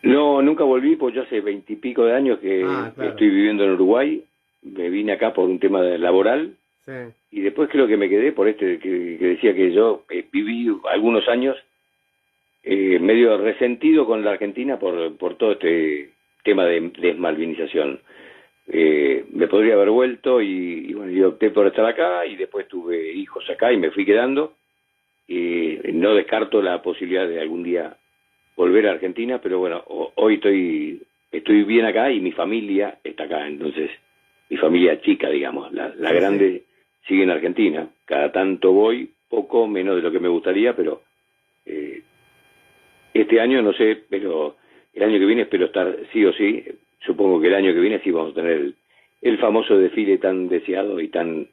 No, nunca volví, pues yo hace 20 y pico de años que Claro. estoy viviendo en Uruguay. Me vine acá por un tema laboral Sí. y después creo que me quedé por que decía que yo viví algunos años medio resentido con la Argentina por todo este tema de desmalvinización. Me podría haber vuelto y bueno, yo opté por estar acá y después tuve hijos acá y me fui quedando. No descarto la posibilidad de algún día volver a Argentina, pero bueno, hoy estoy bien acá y mi familia está acá, entonces mi familia chica, digamos, la Sí, grande sigue en Argentina. Cada tanto voy, poco menos de lo que me gustaría, pero este año no sé, pero el año que viene espero estar sí o sí. Supongo que el año que viene sí vamos a tener el famoso desfile tan deseado y tan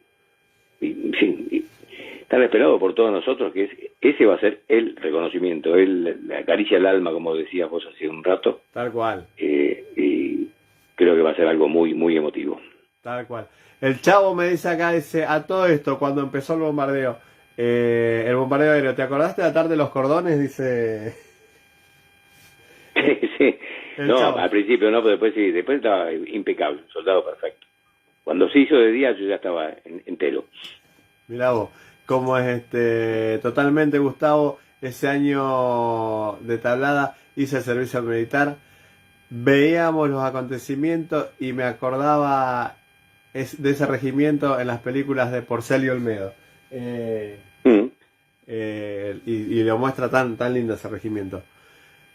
esperado por todos nosotros, que ese va a ser el reconocimiento, la acaricia al alma, como decías vos hace un rato. Tal cual. Y creo que va a ser algo muy, muy emotivo. Tal cual. El Chavo me dice acá, dice, a todo esto, cuando empezó el bombardeo aéreo, ¿te acordaste de atar de los cordones? Dice... Sí. No, Chavo. al principio no, pero después sí, después estaba impecable, soldado perfecto. Cuando se hizo de día yo ya estaba entero. Mirá vos, como es totalmente, Gustavo, ese año de Tablada hice el servicio militar, veíamos los acontecimientos y me acordaba de ese regimiento en las películas de Porcel y Olmedo. Y lo muestra tan lindo ese regimiento.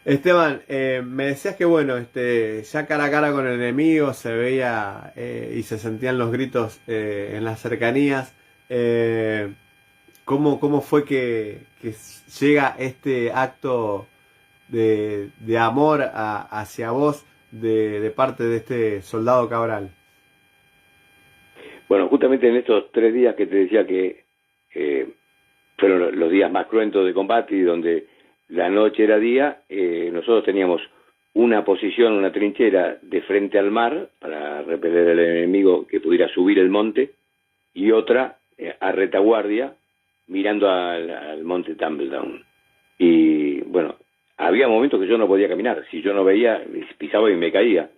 Esteban, me decías que bueno, ya cara a cara con el enemigo se veía y se sentían los gritos en las cercanías. ¿Cómo fue que llega este acto de amor hacia vos de parte de este soldado Cabral? Bueno, justamente en estos 3 días que te decía que fueron los días más cruentos de combate y donde la noche era día, nosotros teníamos una posición, una trinchera de frente al mar para repeler al enemigo que pudiera subir el monte y otra a retaguardia mirando al monte Tumbledown. Y bueno, había momentos que yo no podía caminar, si yo no veía, pisaba y me caía.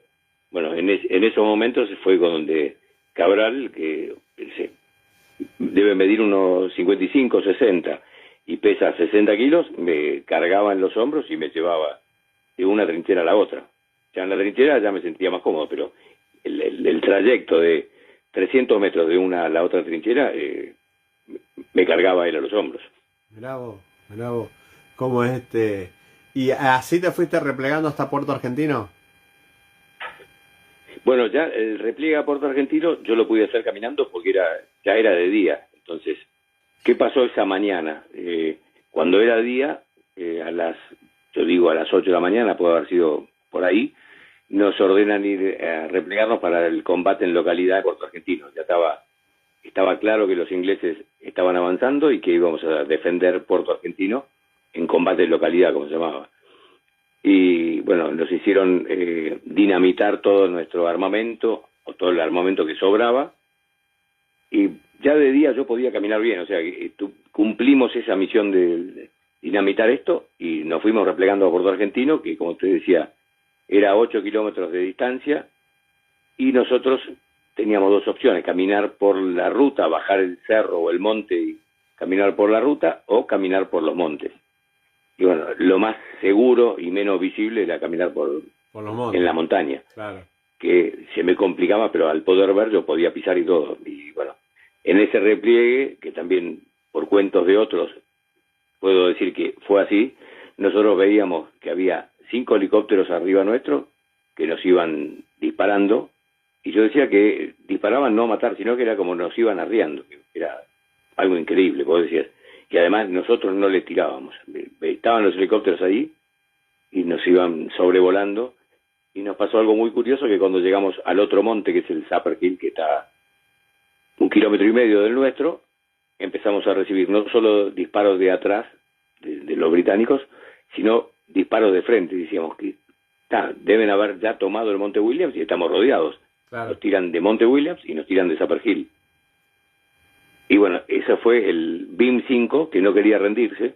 Bueno, en esos momentos fue donde Cabral, que debe medir unos 55, 60 y pesa 60 kilos, me cargaba en los hombros y me llevaba de una trinchera a la otra. Ya en la trinchera ya me sentía más cómodo, pero el trayecto de 300 metros de una a la otra trinchera me cargaba él a los hombros. Mirá vos. ¿Cómo es ¿Y así te fuiste replegando hasta Puerto Argentino? Bueno, ya el repliegue a Puerto Argentino yo lo pude hacer caminando porque ya era de día. Entonces, ¿qué pasó esa mañana? Cuando era día, yo digo a las 8 de la mañana, puede haber sido por ahí, nos ordenan ir a replegarnos para el combate en localidad de Puerto Argentino. Ya estaba claro que los ingleses estaban avanzando y que íbamos a defender Puerto Argentino en combate en localidad, como se llamaba. Y bueno, nos hicieron dinamitar todo nuestro armamento, o todo el armamento que sobraba, y ya de día yo podía caminar bien, o sea, cumplimos esa misión de dinamitar esto, y nos fuimos replegando a Puerto Argentino, que como usted decía, era 8 kilómetros de distancia, y nosotros teníamos dos opciones: caminar por la ruta, bajar el cerro o el monte y caminar por la ruta, o caminar por los montes. Y bueno, lo más seguro y menos visible era caminar por los montes, en la montaña. Claro. Que se me complicaba, pero al poder ver yo podía pisar y todo. Y bueno, en ese repliegue, que también por cuentos de otros puedo decir que fue así, nosotros veíamos que había 5 helicópteros arriba nuestro que nos iban disparando, y yo decía que disparaban no a matar, sino que era como nos iban arriando. Era algo increíble, vos decías. Y además nosotros no les tirábamos. Estaban los helicópteros ahí y nos iban sobrevolando. Y nos pasó algo muy curioso, que cuando llegamos al otro monte, que es el Supper Hill, que está 1,5 kilómetros del nuestro, empezamos a recibir no solo disparos de atrás de los británicos, sino disparos de frente. Y decíamos que deben haber ya tomado el Monte Williams y estamos rodeados. Claro. Nos tiran de Monte Williams y nos tiran de Supper Hill. Y bueno, ese fue el BIM 5, que no quería rendirse,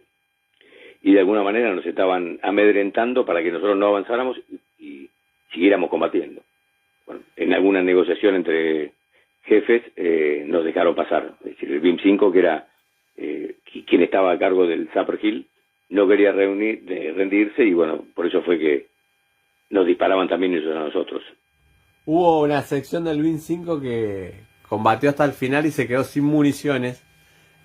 y de alguna manera nos estaban amedrentando para que nosotros no avanzáramos y siguiéramos combatiendo. Bueno, en alguna negociación entre jefes nos dejaron pasar. Es decir, el BIM 5, que era quien estaba a cargo del Supper Hill, no quería rendirse, y bueno, por eso fue que nos disparaban también ellos a nosotros. Hubo una sección del BIM 5 que combatió hasta el final y se quedó sin municiones,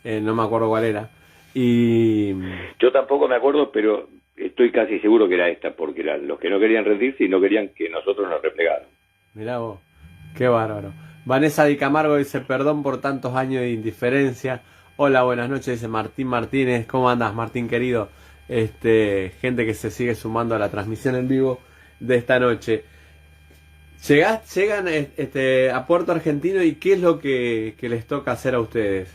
no me acuerdo cuál era. Y yo tampoco me acuerdo, pero estoy casi seguro que era esta, porque eran los que no querían rendirse y no querían que nosotros nos replegáramos. Mirá vos, qué bárbaro. Vanessa Di Camargo dice: perdón por tantos años de indiferencia. Hola, buenas noches, dice Martín Martínez. ¿Cómo andas, Martín querido? Gente que se sigue sumando a la transmisión en vivo de esta noche. Llegan a Puerto Argentino, y ¿qué es lo que les toca hacer a ustedes?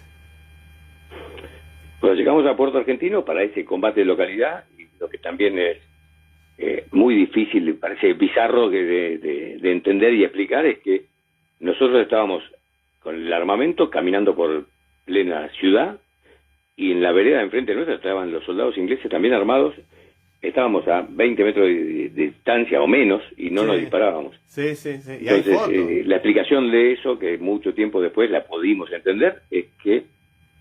Bueno, llegamos a Puerto Argentino para ese combate de localidad, y lo que también es muy difícil, parece bizarro de entender y explicar, es que nosotros estábamos con el armamento caminando por plena ciudad, y en la vereda de enfrente nuestra estaban los soldados ingleses también armados. Estábamos a 20 metros de distancia o menos y no nos disparábamos. Sí. Y entonces, la explicación de eso, que mucho tiempo después la pudimos entender, es que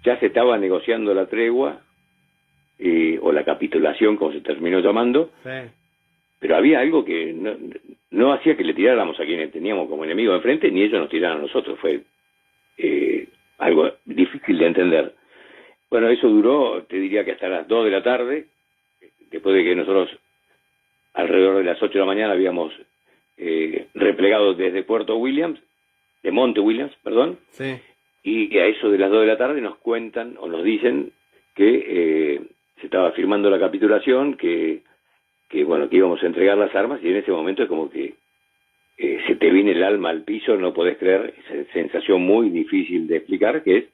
ya se estaba negociando la tregua, o la capitulación, como se terminó llamando, pero había algo que no hacía que le tiráramos a quienes teníamos como enemigos enfrente, ni ellos nos tiraran a nosotros. Fue algo difícil de entender. Bueno, eso duró, te diría que hasta las 2 de la tarde, después de que nosotros alrededor de las 8 de la mañana habíamos replegado desde Monte Williams, Sí. Y a eso de las 2 de la tarde nos cuentan o nos dicen que se estaba firmando la capitulación, que íbamos a entregar las armas, y en ese momento es como que se te viene el alma al piso, no podés creer, esa sensación muy difícil de explicar, que es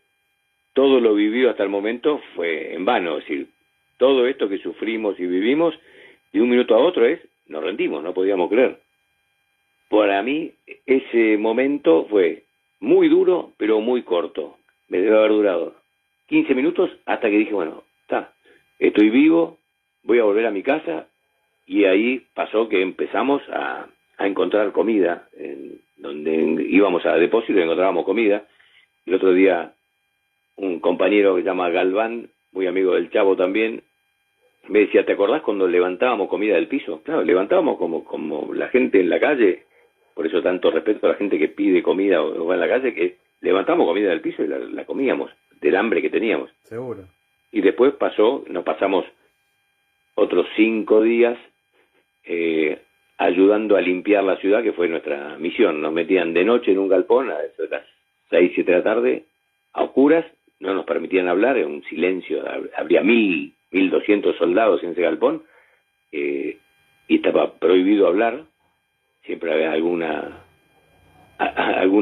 todo lo vivido hasta el momento fue en vano. Es decir, todo esto que sufrimos y vivimos, de un minuto a otro nos rendimos, no podíamos creer. Para mí, ese momento fue muy duro, pero muy corto. Me debe haber durado 15 minutos hasta que dije, bueno, estoy vivo, voy a volver a mi casa, y ahí pasó que empezamos a encontrar comida. Donde íbamos a depósito encontrábamos comida. El otro día, un compañero que se llama Galván, muy amigo del Chavo también, me decía: ¿te acordás cuando levantábamos comida del piso? Claro, levantábamos como la gente en la calle. Por eso tanto respeto a la gente que pide comida o va en la calle, que levantamos comida del piso y la comíamos, del hambre que teníamos. Seguro. Y después nos pasamos otros 5 días ayudando a limpiar la ciudad, que fue nuestra misión. Nos metían de noche en un galpón a eso de las 6, 7 de la tarde, a oscuras, no nos permitían hablar, en un silencio, habría 1.200 soldados en ese galpón, y estaba prohibido hablar, siempre había alguna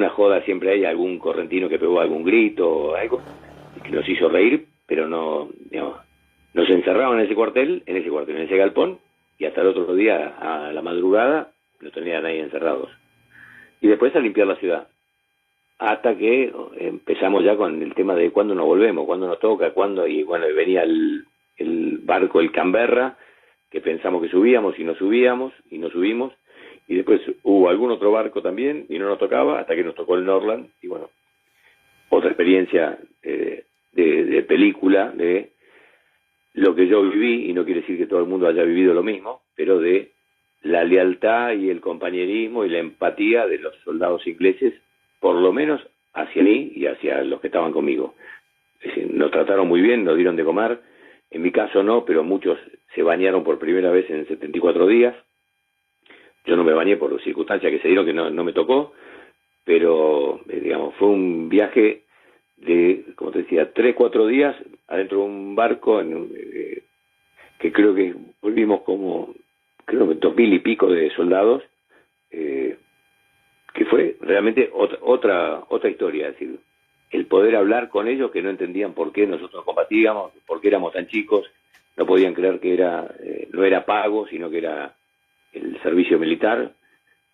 joda, siempre hay algún correntino que pegó algún grito o algo, que nos hizo reír, pero no, digamos, nos encerraban en ese cuartel, en ese galpón, y hasta el otro día, a la madrugada, no tenían ahí encerrados. Y después a limpiar la ciudad. Hasta que empezamos ya con el tema de cuándo nos volvemos, cuándo nos toca, cuándo, y bueno, venía el barco, el Canberra, que pensamos que subíamos y no subíamos, y no subimos, y después hubo algún otro barco también, y no nos tocaba, hasta que nos tocó el Norland, y bueno, otra experiencia de película, de lo que yo viví, y no quiere decir que todo el mundo haya vivido lo mismo, pero de la lealtad y el compañerismo y la empatía de los soldados ingleses, por lo menos hacia mí y hacia los que estaban conmigo. Es decir, nos trataron muy bien, nos dieron de comer, en mi caso no, pero muchos se bañaron por primera vez en 74 días, yo no me bañé por circunstancias que se dieron que no me tocó, pero digamos, fue un viaje de, como te decía, 3, 4 días adentro de un barco que creo que volvimos como, creo que 2.000 y pico de soldados, que fue realmente otra historia, es decir, el poder hablar con ellos que no entendían por qué nosotros combatíamos, por qué éramos tan chicos, no podían creer que no era pago, sino que era el servicio militar,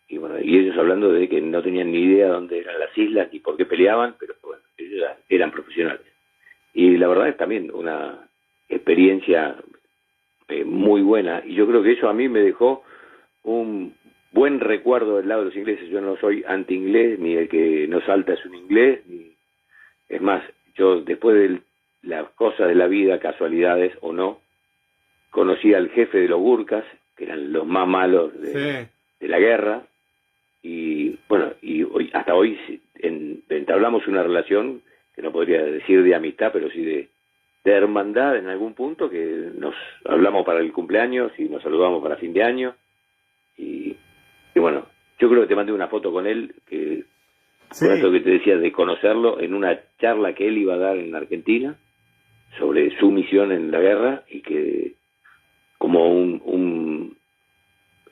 y bueno, y ellos hablando de que no tenían ni idea dónde eran las islas ni por qué peleaban, pero bueno, ellos eran profesionales. Y la verdad es también una experiencia muy buena, y yo creo que eso a mí me dejó un buen recuerdo del lado de los ingleses. Yo no soy anti-inglés, ni el que no salta es un inglés, ni es más, yo después de las cosas de la vida, casualidades o no, conocí al jefe de los Gurkhas, que eran los más malos de la guerra, y bueno, y hasta hoy entablamos una relación que no podría decir de amistad, pero sí de hermandad en algún punto, que nos hablamos para el cumpleaños y nos saludamos para fin de año, y bueno, yo creo que te mandé una foto con él, que por eso que te decía de conocerlo, en una charla que él iba a dar en Argentina sobre su misión en la guerra, y que como un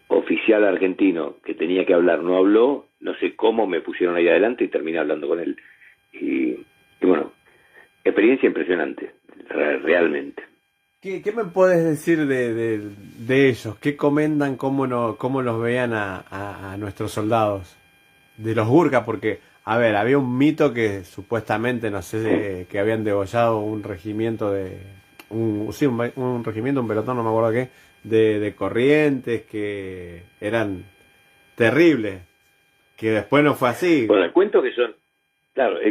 oficial argentino que tenía que hablar no habló, no sé cómo me pusieron ahí adelante y terminé hablando con él. Y bueno, experiencia impresionante, realmente. ¿Qué me puedes decir de ellos? ¿Qué comentan? ¿Cómo los veían a nuestros soldados? De los Gurkhas, porque, a ver, había un mito que supuestamente, no sé, que habían degollado un regimiento un regimiento, un pelotón, no me acuerdo qué, de Corrientes, que eran terribles, que después no fue así. Bueno, el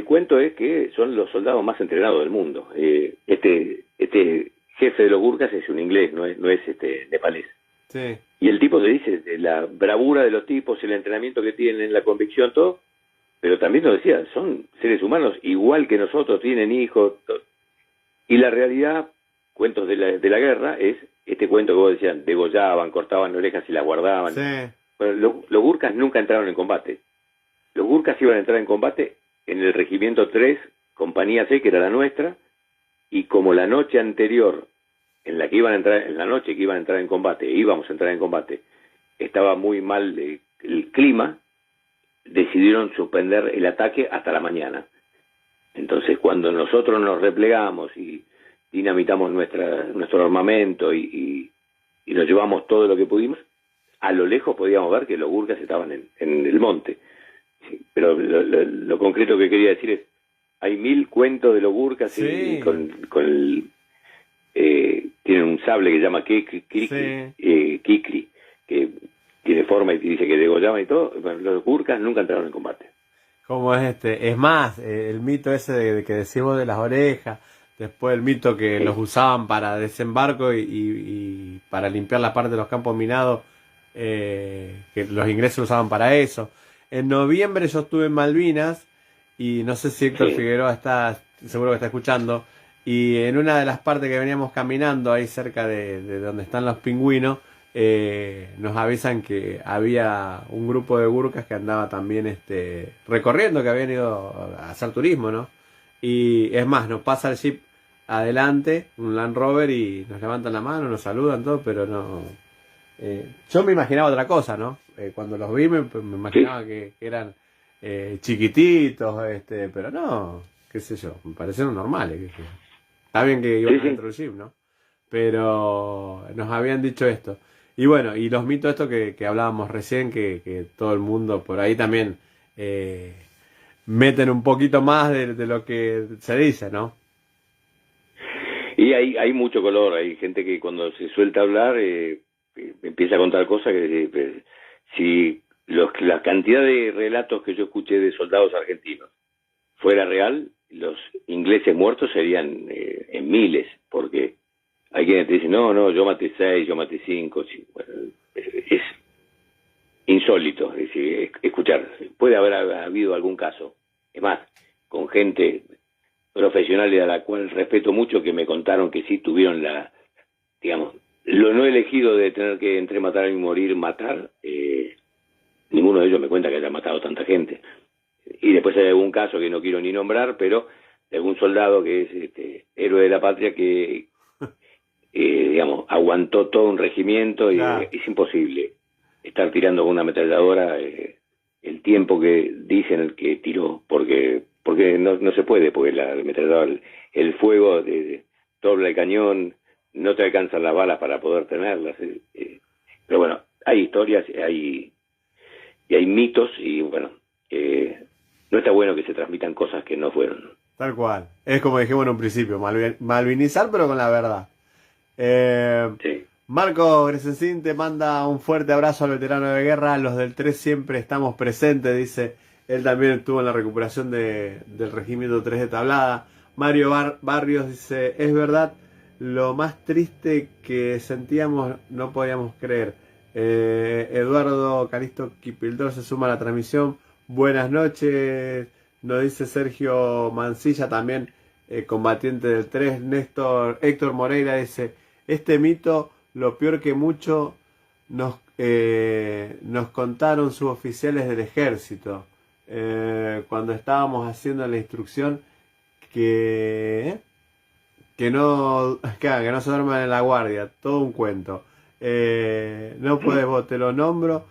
cuento es que son los soldados más entrenados del mundo. Este jefe de los Gurkhas es un inglés, no es nepalés. Sí. Y el tipo te dice de la bravura de los tipos, el entrenamiento que tienen, la convicción, todo, pero también nos decía, son seres humanos igual que nosotros, tienen hijos, todo. Y la realidad, cuentos de la guerra, es este cuento que vos decías, degollaban, cortaban orejas y las guardaban. Sí. Bueno, los Gurkhas nunca entraron en combate. Los Gurkhas iban a entrar en combate en el regimiento 3, compañía C, que era la nuestra, y como la noche anterior, en la noche que iban a entrar en combate, íbamos a entrar en combate, estaba muy mal el clima, decidieron suspender el ataque hasta la mañana. Entonces, cuando nosotros nos replegamos y dinamitamos nuestro armamento y nos llevamos todo lo que pudimos, a lo lejos podíamos ver que los Gurkhas estaban en el monte. Sí, pero lo concreto que quería decir es, hay 1000 cuentos de los Gurkhas, sí. Tienen un sable que se llama Kikri, que tiene forma y dice que degollaban y todo. Bueno, los Gurkhas nunca entraron en combate. ¿Cómo es Es más, el mito ese de que decimos de las orejas, después el mito que los usaban para desembarco y para limpiar la parte de los campos minados, que los ingleses lo usaban para eso. En noviembre yo estuve en Malvinas, y no sé si Héctor Figueroa seguro que está escuchando, y en una de las partes que veníamos caminando ahí cerca de donde están los pingüinos, nos avisan que había un grupo de gurkas que andaba también recorriendo, que habían ido a hacer turismo, ¿no? Y es más, nos pasa el jeep adelante, un Land Rover, y nos levantan la mano, nos saludan, todo, pero no... yo me imaginaba otra cosa, ¿no? Cuando los vi me imaginaba que eran chiquititos, pero no, qué sé yo, me parecieron normales. Qué sé yo. Está bien que iban dentro del jeep, ¿no? Pero nos habían dicho esto. Y bueno, y los mitos estos que hablábamos recién, que todo el mundo por ahí también meten un poquito más de lo que se dice, ¿no? Y hay mucho color, hay gente que cuando se suelta a hablar empieza a contar cosas que si la cantidad de relatos que yo escuché de soldados argentinos fuera real, los ingleses muertos serían en miles, porque hay quienes te dicen, no, yo maté 6, yo maté 5, sí, bueno, es insólito, es decir, escuchar, puede haber habido algún caso, es más, con gente profesionales a la cual respeto mucho, que me contaron que sí tuvieron digamos, lo no elegido de tener que entre matar y morir, matar, ninguno de ellos me cuenta que haya matado tanta gente. Y después hay algún caso que no quiero ni nombrar, pero de algún soldado que es héroe de la patria que, digamos, aguantó todo un regimiento y Claro. es imposible estar tirando con una ametralladora el tiempo que dicen el que tiró, porque no se puede, porque la ametralladora, el fuego dobla el cañón, no te alcanzan las balas para poder tenerlas. Pero bueno, hay historias, y hay mitos, y bueno, no está bueno que se transmitan cosas que no fueron. Tal cual. Es como dijimos en un principio, malvinizar, pero con la verdad. Sí. Marco Gresencín te manda un fuerte abrazo al veterano de guerra. Los del 3 siempre estamos presentes, dice. Él también estuvo en la recuperación del Regimiento 3 de Tablada. Mario Barrios dice, es verdad, lo más triste que sentíamos no podíamos creer. Eduardo Calisto Kipildor se suma a la transmisión. Buenas noches, nos dice Sergio Mancilla, también combatiente del 3. Héctor Moreira dice, este mito, lo peor que mucho nos contaron suboficiales del ejército cuando estábamos haciendo la instrucción que no se duerman en la guardia, todo un cuento. No puedes vos, te lo nombro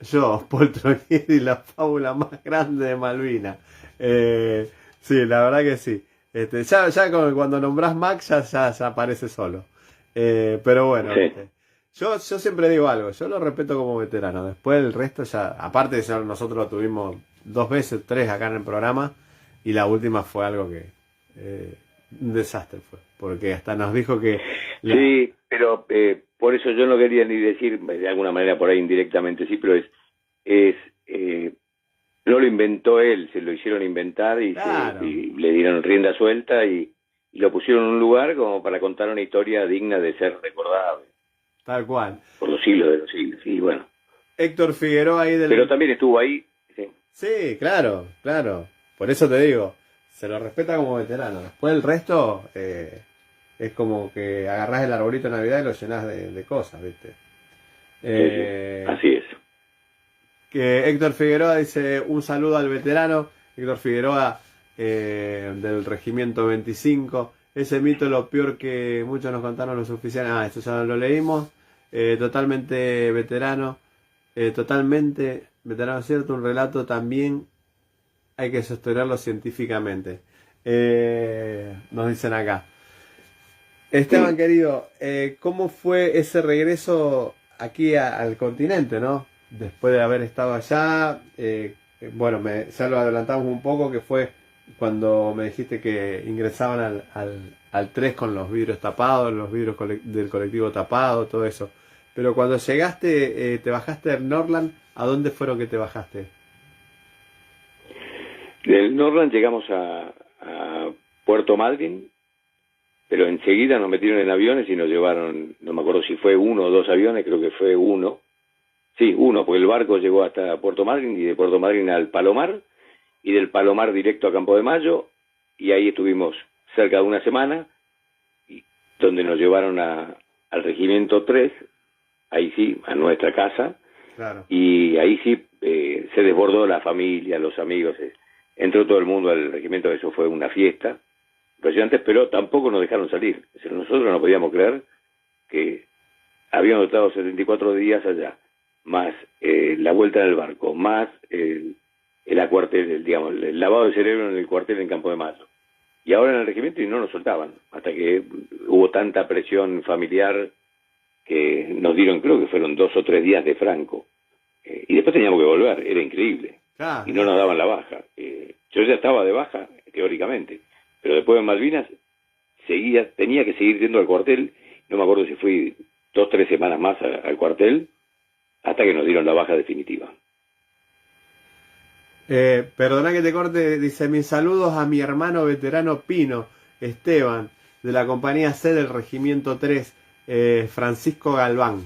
yo, Poltronieri, la fábula más grande de Malvinas. Sí, la verdad que sí. Ya cuando nombrás Max ya aparece solo. Pero bueno, Sí. yo siempre digo algo, yo lo respeto como veterano. Después el resto ya, aparte de ser, nosotros lo tuvimos 2 veces, 3 acá en el programa, y la última fue algo que un desastre fue, porque hasta nos dijo que Sí, pero por eso yo no quería ni decir, de alguna manera por ahí indirectamente sí, pero no lo inventó él, se lo hicieron inventar Claro. y le dieron rienda suelta y lo pusieron en un lugar como para contar una historia digna de ser recordada Tal cual. por los siglos de los siglos. Y bueno, Héctor Figueroa ahí pero también estuvo ahí. Sí. Sí, claro. Por eso te digo, se lo respeta como veterano. Después el resto es como que agarrás el arbolito de Navidad y lo llenás de cosas, ¿viste? Sí. Así es. Que Héctor Figueroa dice un saludo al veterano. Héctor Figueroa del Regimiento 25. Ese mito lo peor que muchos nos contaron los oficiales. Esto ya lo leímos. Totalmente veterano. Totalmente veterano, cierto. Un relato también hay que sostenerlo científicamente. Nos dicen acá. Esteban, querido, ¿cómo fue ese regreso aquí al continente, no? Después de haber estado allá, bueno, ya lo adelantamos un poco, que fue cuando me dijiste que ingresaban al 3 con los vidrios tapados, los vidrios del colectivo tapados, todo eso. Pero cuando llegaste, te bajaste en Norland, ¿a dónde fueron que te bajaste? Del Norland llegamos a Puerto Madryn, pero enseguida nos metieron en aviones y nos llevaron, no me acuerdo si fue 1 o 2 aviones, creo que fue 1. Sí, 1, porque el barco llegó hasta Puerto Madryn y de Puerto Madryn al Palomar, y del Palomar directo a Campo de Mayo, y ahí estuvimos cerca de una semana, donde nos llevaron al Regimiento 3, ahí sí, a nuestra casa, Claro. y ahí sí se desbordó la familia, los amigos, entró todo el mundo al regimiento, eso fue una fiesta impresionante, pero tampoco nos dejaron salir. Es decir, nosotros no podíamos creer que habíamos estado 74 días allá, más la vuelta en el barco, más el acuartel, digamos, el lavado de cerebro en el cuartel en Campo de Mayo. Y ahora en el regimiento y no nos soltaban, hasta que hubo tanta presión familiar que nos dieron, creo que fueron 2 o 3 días de franco. Y después teníamos que volver, era increíble. Claro. Y no nos daban la baja. Yo ya estaba de baja, teóricamente, pero después en Malvinas tenía que seguir yendo al cuartel, no me acuerdo si fui 2 o 3 semanas más al cuartel, hasta que nos dieron la baja definitiva. Perdona que te corte, dice: mis saludos a mi hermano veterano Pino, Esteban, de la compañía C del Regimiento 3, Francisco Galván.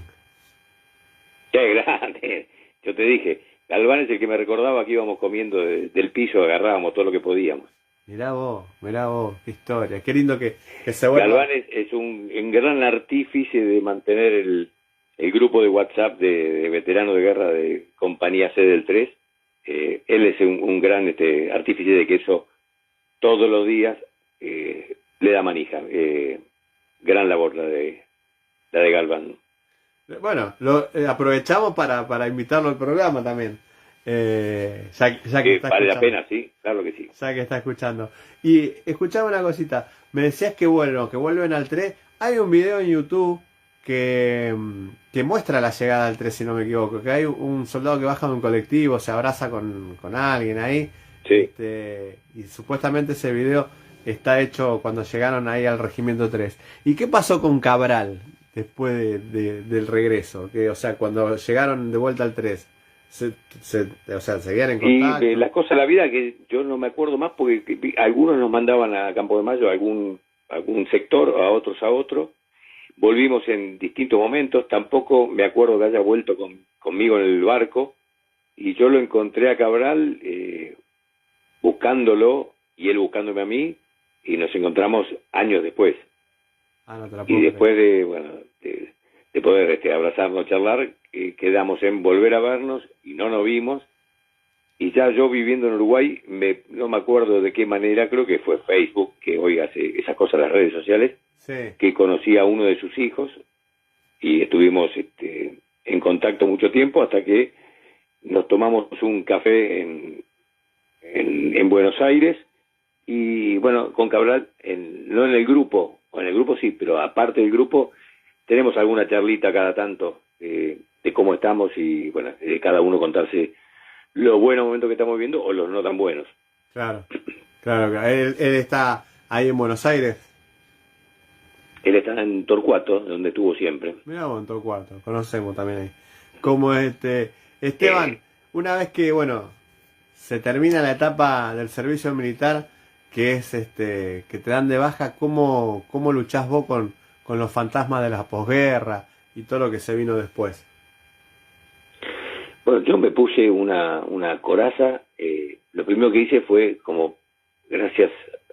¡Qué grande! Yo te dije, Galván es el que me recordaba que íbamos comiendo del piso, agarrábamos todo lo que podíamos. Mirá vos, qué historia, qué lindo que se vuelva. Galván es un gran artífice de mantener el grupo de WhatsApp de veteranos de guerra de compañía C del 3. Él es un gran artífice de que eso todos los días le da manija. Gran labor la de Galván. Bueno, aprovechamos para invitarlo al programa también. Ya que está vale la escuchando. pena, sí, claro que sí. Ya que está escuchando. Y escuchame una cosita. Me decías que vuelven al 3. Hay un video en YouTube que muestra la llegada al 3, si no me equivoco. Que hay un soldado que baja de un colectivo, se abraza con alguien ahí. Sí. Y supuestamente ese video está hecho cuando llegaron ahí al Regimiento 3. ¿Y qué pasó con Cabral después del regreso? O sea, cuando llegaron de vuelta al 3. Seguían en contacto. Y las cosas de la vida que yo no me acuerdo más porque algunos nos mandaban a Campo de Mayo a algún sector, a otros a otro. Volvimos en distintos momentos, tampoco me acuerdo que haya vuelto conmigo en el barco, y yo lo encontré a Cabral buscándolo y él buscándome a mí, y nos encontramos años después. No te la puedo Y después de poder abrazarnos, charlar, quedamos en volver a vernos y no nos vimos. Y ya yo viviendo en Uruguay, no me acuerdo de qué manera, creo que fue Facebook, que hoy hace esas cosas, las redes sociales, sí, que conocí a uno de sus hijos y estuvimos en contacto mucho tiempo hasta que nos tomamos un café en Buenos Aires. Y bueno, con Cabral, no en el grupo, o en el grupo sí, pero aparte del grupo, tenemos alguna charlita cada tanto de cómo estamos y bueno, de cada uno contarse los buenos momentos que estamos viviendo o los no tan buenos. Claro. Él está ahí en Buenos Aires. Él está en Torcuato, donde estuvo siempre. Mirá vos, en Torcuato, conocemos también ahí. Como Esteban, una vez que, se termina la etapa del servicio militar, que es que te dan de baja, ¿cómo luchás vos con los fantasmas de la posguerra y todo lo que se vino después? Bueno, yo me puse una coraza. Lo primero que hice fue, como gracias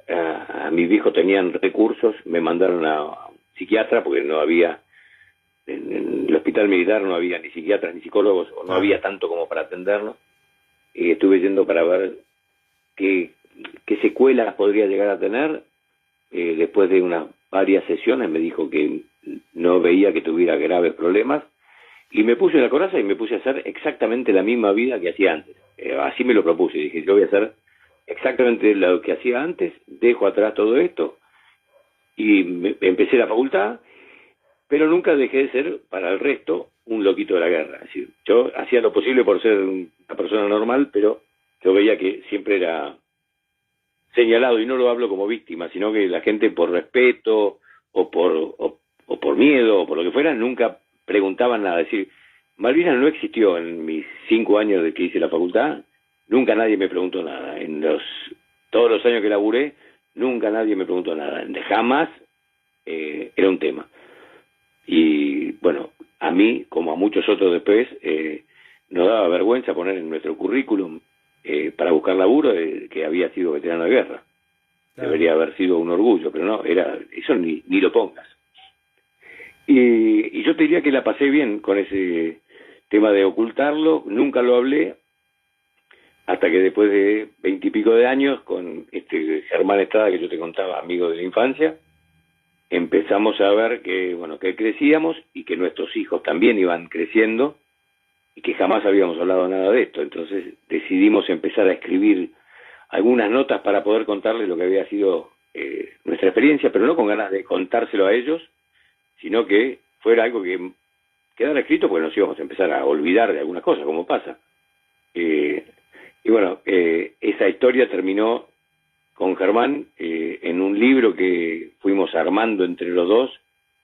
a mis viejos tenían recursos, me mandaron a un psiquiatra porque no había, en el hospital militar no había ni psiquiatras ni psicólogos, o no había tanto como para atendernos. Y estuve yendo para ver qué secuelas podría llegar a tener. Después de unas varias sesiones me dijo que no veía que tuviera graves problemas. Y me puse la coraza y me puse a hacer exactamente la misma vida que hacía antes. Así me lo propuse. Dije, yo voy a hacer exactamente lo que hacía antes, dejo atrás todo esto. Y empecé la facultad, pero nunca dejé de ser, para el resto, un loquito de la guerra. Es decir, yo hacía lo posible por ser una persona normal, pero yo veía que siempre era señalado, y no lo hablo como víctima, sino que la gente por respeto o por miedo o por lo que fuera, nunca preguntaban nada. Es decir, Malvinas no existió en mis 5 años de que hice la facultad, nunca nadie me preguntó nada. Todos los años que laburé, nunca nadie me preguntó nada. Jamás era un tema. Y bueno, a mí, como a muchos otros después, nos daba vergüenza poner en nuestro currículum para buscar laburo que había sido veterano de guerra. Claro. Debería haber sido un orgullo, pero no, eso ni lo pongas. Y yo te diría que la pasé bien con ese tema de ocultarlo, nunca lo hablé, hasta que después de 20 y pico de años, con este Germán Estrada que yo te contaba, amigo de la infancia, empezamos a ver que, bueno, que crecíamos y que nuestros hijos también iban creciendo y que jamás habíamos hablado nada de esto. Entonces decidimos empezar a escribir algunas notas para poder contarles lo que había sido nuestra experiencia, pero no con ganas de contárselo a ellos, sino que fuera algo que quedara escrito, porque nos íbamos a empezar a olvidar de algunas cosas, como pasa. Y bueno, esa historia terminó con Germán en un libro que fuimos armando entre los dos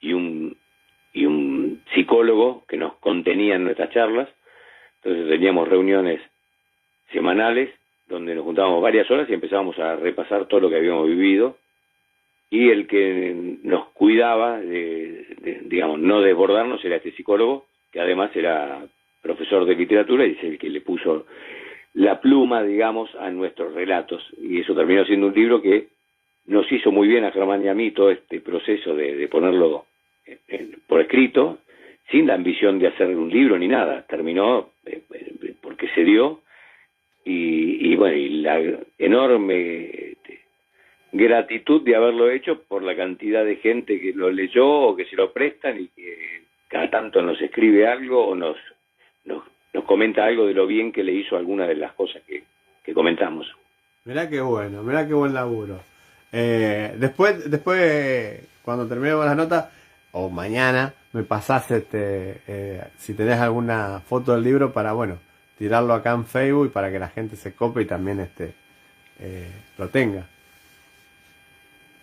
y un psicólogo que nos contenía en nuestras charlas. Entonces teníamos reuniones semanales donde nos juntábamos varias horas y empezábamos a repasar todo lo que habíamos vivido, y el que nos cuidaba digamos, no desbordarnos era este psicólogo, que además era profesor de literatura y es el que le puso la pluma, digamos, a nuestros relatos, y eso terminó siendo un libro que nos hizo muy bien a Germán y a mí todo este proceso de ponerlo por escrito, sin la ambición de hacer un libro ni nada. Terminó porque se dio, y bueno, y la enorme gratitud de haberlo hecho por la cantidad de gente que lo leyó o que se lo prestan y que cada tanto nos escribe algo o nos comenta algo de lo bien que le hizo alguna de las cosas que comentamos. Mirá qué bueno, mirá qué buen laburo. Después, cuando terminemos la nota, o mañana, me pasás si tenés alguna foto del libro para, bueno, tirarlo acá en Facebook y para que la gente se cope y también lo tenga.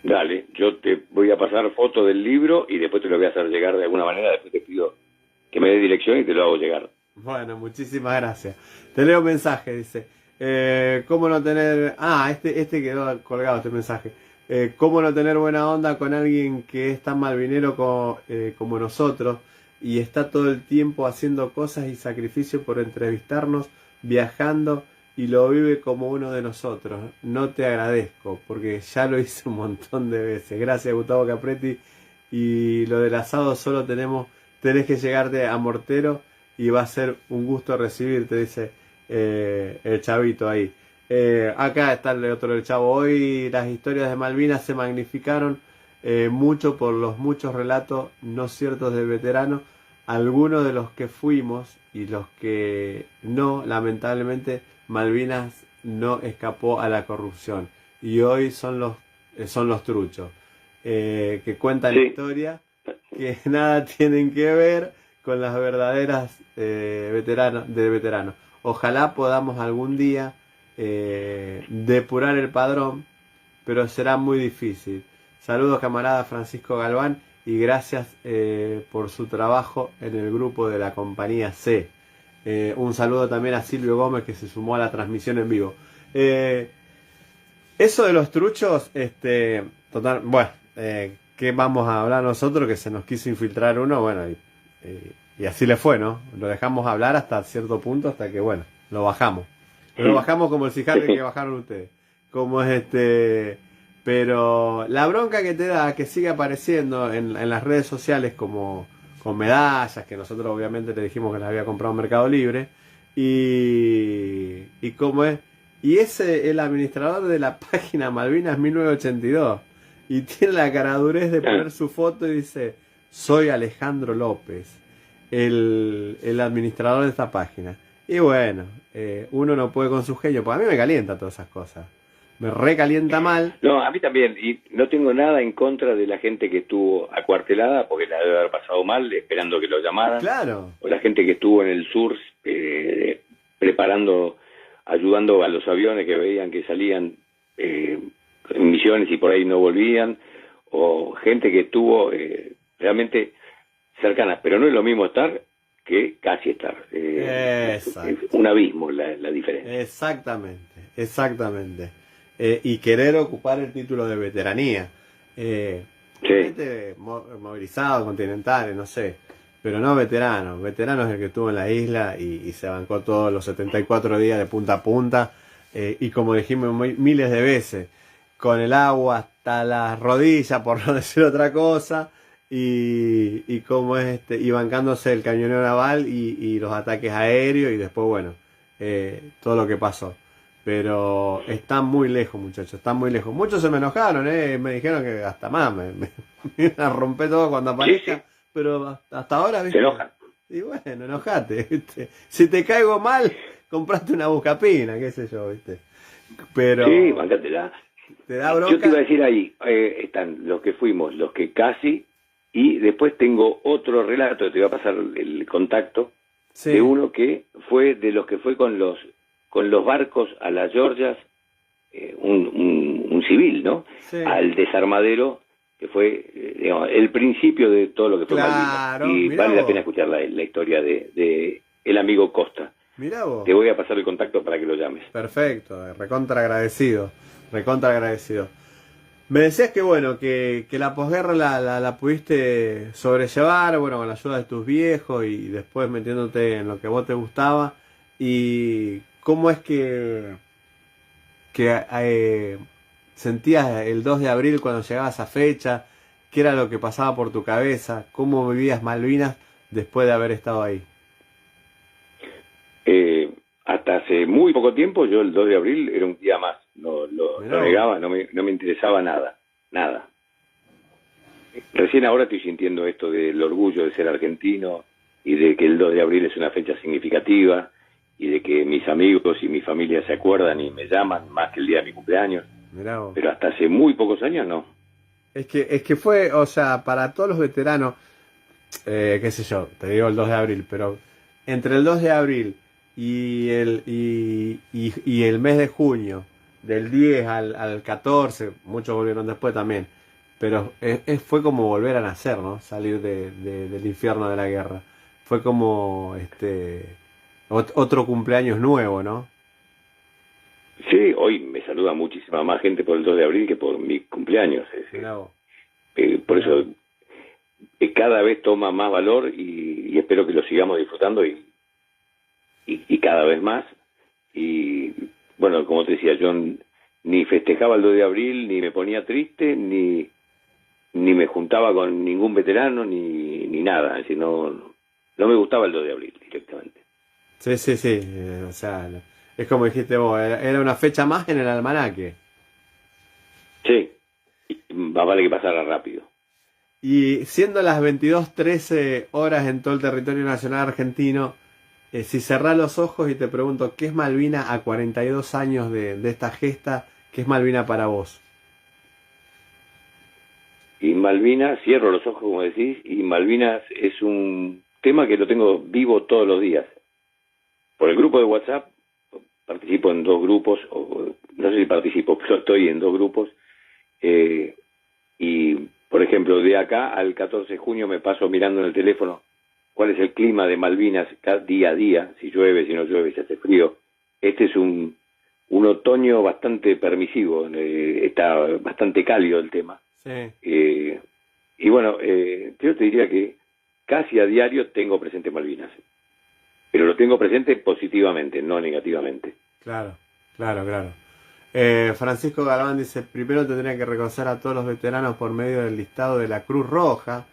Dale, yo te voy a pasar foto del libro y después te lo voy a hacer llegar de alguna manera. Después te pido que me des dirección y te lo hago llegar. Bueno, muchísimas gracias. Te leo un mensaje, dice. ¿Cómo no tener... este quedó colgado, este mensaje. ¿Cómo no tener buena onda con alguien que es tan malvinero como nosotros y está todo el tiempo haciendo cosas y sacrificios por entrevistarnos, viajando, y lo vive como uno de nosotros? No te agradezco, porque ya lo hice un montón de veces. Gracias, Gustavo Capretti. Y lo del asado solo tenés que llegarte a Mortero y va a ser un gusto recibirte, dice el chavito ahí. Acá está el otro del chavo. Hoy las historias de Malvinas se magnificaron mucho por los muchos relatos no ciertos del veterano. Algunos de los que fuimos y los que no, lamentablemente, Malvinas no escapó a la corrupción. Y hoy son los truchos que cuentan historia que nada tienen que ver con las verdaderas veteranos. Ojalá podamos algún día depurar el padrón, pero será muy difícil. Saludos, camarada Francisco Galván, y gracias por su trabajo en el grupo de la compañía C. Un saludo también a Silvio Gómez, que se sumó a la transmisión en vivo. Eso de los truchos, total, bueno, ¿qué vamos a hablar nosotros? Que se nos quiso infiltrar uno, bueno, y así le fue, ¿no? Lo dejamos hablar hasta cierto punto, hasta que, bueno, lo bajamos. Lo bajamos como el Cijarri que bajaron ustedes. Como pero la bronca que te da, que sigue apareciendo en las redes sociales como con medallas, que nosotros obviamente le dijimos que las había comprado en Mercado Libre, y cómo es, y el administrador de la página Malvinas 1982, y tiene la caradurez de poner su foto y dice: soy Alejandro López, el administrador de esta página. Y bueno, uno no puede con su genio, porque a mí me calienta todas esas cosas. Me recalienta mal. No, a mí también, y no tengo nada en contra de la gente que estuvo acuartelada, porque la debe haber pasado mal, esperando que lo llamaran. Claro. O la gente que estuvo en el sur, preparando, ayudando a los aviones que veían que salían en misiones y por ahí no volvían, o gente que estuvo realmente cercana, pero no es lo mismo estar que casi estar. Es un abismo la diferencia. Exactamente. Y querer ocupar el título de veteranía. Movilizado, continentales, no sé, pero no veterano. Veterano es el que estuvo en la isla y se bancó todos los 74 días de punta a punta, y como dijimos miles de veces, con el agua hasta las rodillas, por no decir otra cosa, y cómo es y bancándose el cañoneo naval y los ataques aéreos y después, bueno, todo lo que pasó. Pero están muy lejos, muchachos, están muy lejos. Muchos se me enojaron, me dijeron que hasta más, me iban a romper todo cuando aparezca, Sí, sí, pero hasta ahora, se ¿viste? enojan. Y bueno, enojate, ¿viste? Si te caigo mal, compraste una buscapina, qué sé yo, ¿viste? Sí, Pero bancátela. te da Yo te iba a bronca. decir ahí, están los que fuimos, los que casi, y después tengo otro relato, te voy a pasar el contacto, de Sí, uno que fue de los que fue con los barcos a las Georgias, un civil, ¿no? sí. Al desarmadero, que fue digamos, el principio de todo lo que fue Malvinas. Claro, Y mirá vale la pena vos, escuchar la historia de el amigo Costa. mirá vos. Te voy a pasar el contacto para que lo llames. Perfecto, recontra agradecido, recontra agradecido. Me decías que bueno, que la posguerra la pudiste sobrellevar, bueno, con la ayuda de tus viejos y después metiéndote en lo que vos te gustaba. ¿Y cómo es que sentías el 2 de abril cuando llegaba esa fecha? ¿Qué era lo que pasaba por tu cabeza? ¿Cómo vivías Malvinas después de haber estado ahí? Hasta hace muy poco tiempo, yo el 2 de abril era un día más. Mirá Lo vos. negaba, no me interesaba nada, nada. Recién ahora estoy sintiendo esto del orgullo de ser argentino y de que el 2 de abril es una fecha significativa y de que mis amigos y mi familia se acuerdan y me llaman más que el día de mi cumpleaños. Mirá vos. Pero hasta hace muy pocos años no. Es que fue, o sea, para todos los veteranos, qué sé yo, te digo el 2 de abril, pero entre el 2 de abril y el mes de junio, del 10 al 14, muchos volvieron después también, pero fue como volver a nacer, ¿no? Salir del infierno de la guerra. Fue como otro cumpleaños nuevo, ¿no? Sí, hoy me saluda muchísima más gente por el 2 de abril que por mi cumpleaños. Mirá vos, Por mirá eso vos. cada vez toma más valor y espero que lo sigamos disfrutando y cada vez más. Y bueno, como te decía, yo ni festejaba el 2 de abril, ni me ponía triste, ni me juntaba con ningún veterano, ni nada. Es decir, no me gustaba el 2 de abril directamente. Sí, sí, sí, o sea, es como dijiste vos, era una fecha más en el almanaque. Sí, y más vale que pasara rápido. Y siendo las 22:13 horas en todo el territorio nacional argentino, si cerrás los ojos y te pregunto, ¿qué es Malvina a 42 años de esta gesta? ¿Qué es Malvina para vos? Y Malvinas, cierro los ojos como decís, y Malvinas es un tema que lo tengo vivo todos los días. Por el grupo de WhatsApp, participo en dos grupos, o no sé si participo, pero estoy en dos grupos, eh, y por ejemplo, de acá al 14 de junio me paso mirando en el teléfono cuál es el clima de Malvinas día a día, si llueve, si no llueve, si hace frío. Este es un otoño bastante permisivo, está bastante cálido el tema. Sí, Eh, y bueno, yo te diría que casi a diario tengo presente Malvinas, pero lo tengo presente positivamente, no negativamente. claro, claro, claro. Francisco Galván dice, primero tendría que reconocer a todos los veteranos por medio del listado de la Cruz Roja,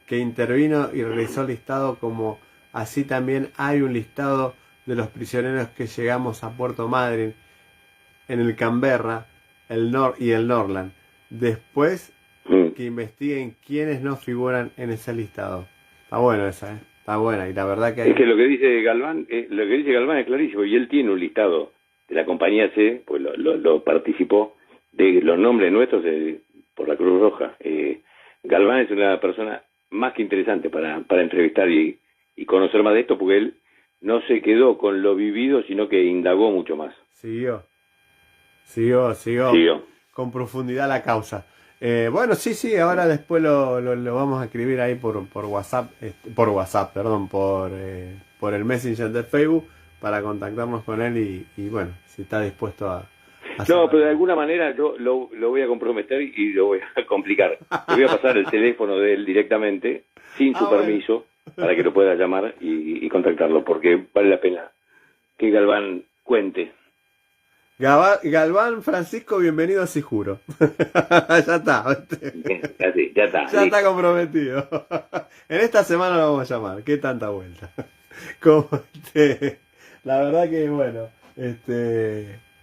que intervino y realizó el listado, como así también hay un listado de los prisioneros que llegamos a Puerto Madryn en el Canberra y el Norland. Después Mm. que investiguen quiénes no figuran en ese listado. Está bueno esa, ¿eh? Está buena. Y la verdad que Es que hay... lo que dice Galván es clarísimo, y él tiene un listado de la compañía C, pues lo participó, de los nombres nuestros por la Cruz Roja. Galván es una persona más que interesante para entrevistar y conocer más de esto, porque él no se quedó con lo vivido, sino que indagó mucho más. Siguió Siguió. con profundidad la causa. Bueno, sí, sí, ahora después lo vamos a escribir ahí por WhatsApp, por WhatsApp, perdón, por el Messenger de Facebook para contactarnos con él y bueno, si está dispuesto a hacer No, pero de algo. alguna manera yo lo voy a comprometer y lo voy a complicar. Le voy a pasar el teléfono de él directamente, sin su Bueno. permiso, para que lo pueda llamar y contactarlo, porque vale la pena que Galván cuente. Galván Francisco, bienvenido a Sijuro. Ya está. Ya está. Ya está comprometido. En esta semana lo vamos a llamar. Qué tanta vuelta. Como la verdad que bueno.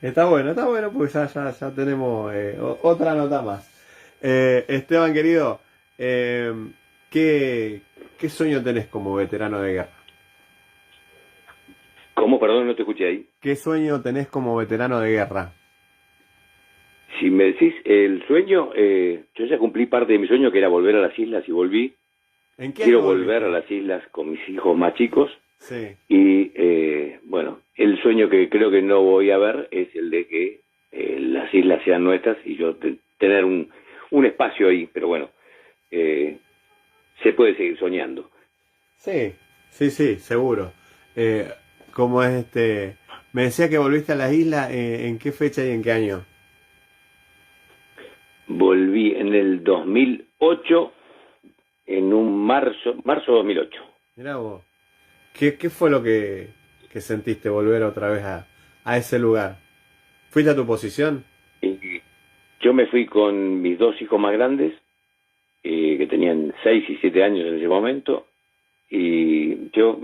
Está bueno porque ya tenemos otra nota más. Esteban querido, ¿qué sueño tenés como veterano de guerra? ¿Cómo? Perdón, no te escuché ahí. ¿Qué sueño tenés como veterano de guerra? Si me decís el sueño, yo ya cumplí parte de mi sueño, que era volver a las islas, y volví. ¿En qué Quiero año volver volviste? a las islas con mis hijos más chicos. Sí. Y bueno, el sueño que creo que no voy a ver es el de que las islas sean nuestras y yo tener un espacio ahí. Pero bueno, se puede seguir soñando. Sí, seguro. ¿Cómo es Me decía que volviste a las islas, ¿en qué fecha y en qué año? Volví en el 2008, en un marzo 2008. Mirá vos. ¿Qué fue lo que sentiste volver otra vez a ese lugar? ¿Fuiste a tu posición? Y yo me fui con mis dos hijos más grandes, que tenían 6 y 7 años en ese momento, y yo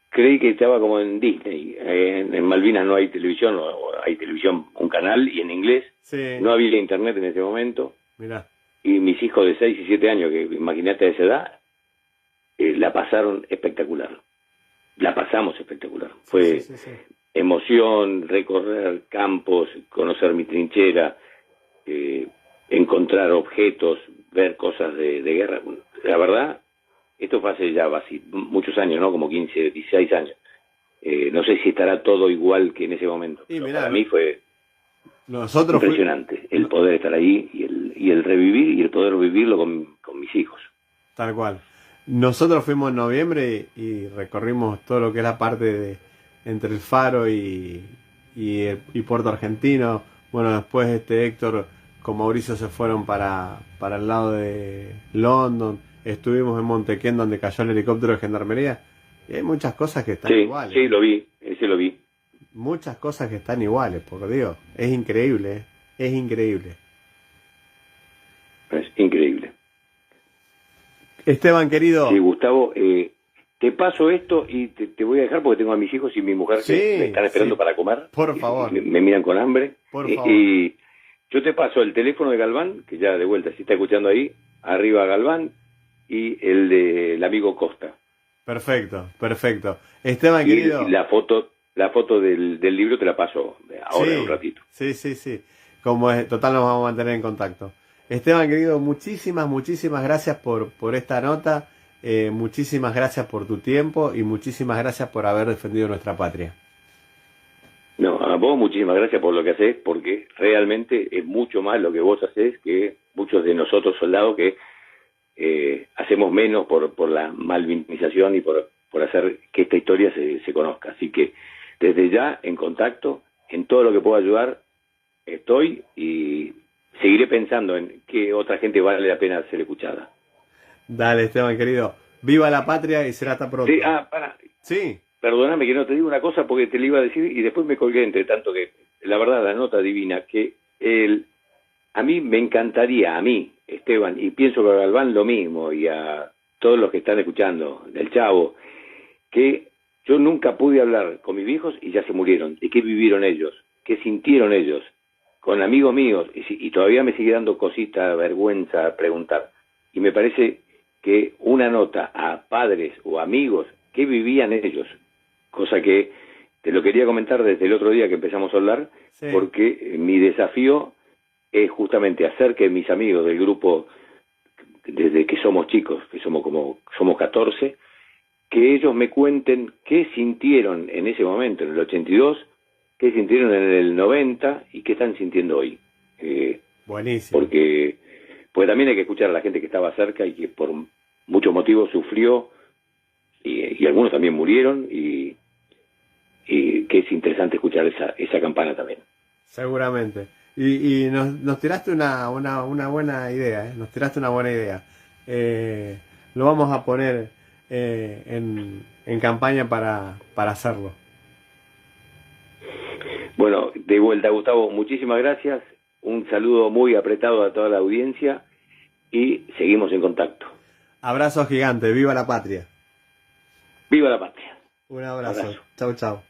creí que estaba como en Disney. En Malvinas no hay televisión, hay televisión, un canal, y en inglés. Sí. No había internet en ese momento. Mirá. Y mis hijos de 6 y 7 años, que imagínate a esa edad, la pasaron espectacular. La pasamos espectacular. Fue Sí. emoción, recorrer campos, conocer mi trinchera, encontrar objetos, ver cosas de guerra. La verdad, esto fue hace ya muchos años, ¿no? Como 15, 16 años. No sé si estará todo igual que en ese momento. Y mirá, para mí fue nosotros impresionante el poder estar ahí y el revivir y el poder vivirlo con mis hijos. Tal cual. Nosotros fuimos en noviembre y recorrimos todo lo que es la parte de entre el Faro y Puerto Argentino. Bueno, después Héctor con Mauricio se fueron para el lado de London. Estuvimos en Montequén donde cayó el helicóptero de gendarmería. Y hay muchas cosas que están iguales. Sí, lo vi, ese lo vi. Muchas cosas que están iguales, por Dios. Es increíble, es increíble. Es increíble. Esteban, querido. Sí, Gustavo, te paso esto y te voy a dejar porque tengo a mis hijos y mi mujer que me están esperando para comer. Por favor. Me miran con hambre. Por favor. Y yo te paso el teléfono de Galván, que ya de vuelta, si está escuchando ahí, arriba Galván, y el del amigo Costa. Perfecto. Esteban, Y querido. la foto del libro te la paso ahora en un ratito. Sí. Como es, total nos vamos a mantener en contacto. Esteban, querido, muchísimas gracias por esta nota. Muchísimas gracias por tu tiempo y muchísimas gracias por haber defendido nuestra patria. No, a vos muchísimas gracias por lo que haces, porque realmente es mucho más lo que vos haces que muchos de nosotros soldados que hacemos menos por la malvinización y por hacer que esta historia se conozca. Así que desde ya en contacto, en todo lo que pueda ayudar, estoy y seguiré pensando en qué otra gente vale la pena ser escuchada. Dale, Esteban, querido. Viva la patria y será hasta pronto. Sí, para. Sí. Perdóname que no te digo una cosa porque te la iba a decir y después me colgué, entre tanto que la verdad la nota divina, que a mí me encantaría, a mí, Esteban, y pienso que a Galván lo mismo y a todos los que están escuchando, del Chavo, que yo nunca pude hablar con mis viejos y ya se murieron, de qué vivieron ellos, qué sintieron ellos, con amigos míos, y todavía me sigue dando cosita, vergüenza preguntar. Y me parece que una nota a padres o amigos, qué vivían ellos, cosa que te lo quería comentar desde el otro día que empezamos a hablar, Sí. porque mi desafío es justamente hacer que mis amigos del grupo, desde que somos chicos, que somos 14, que ellos me cuenten qué sintieron en ese momento, en el 82, qué sintieron en el 90 y qué están sintiendo hoy. Buenísimo. Porque pues también hay que escuchar a la gente que estaba cerca y que por muchos motivos sufrió y algunos también murieron y que es interesante escuchar esa campana también. Seguramente. Y nos tiraste una buena idea, ¿eh? Nos tiraste una buena idea. Lo vamos a poner en campaña para hacerlo. Bueno, de vuelta, Gustavo, muchísimas gracias. Un saludo muy apretado a toda la audiencia y seguimos en contacto. Abrazo gigante, viva la patria. ¡Viva la patria! Un abrazo. Abrazo. Chau, chau.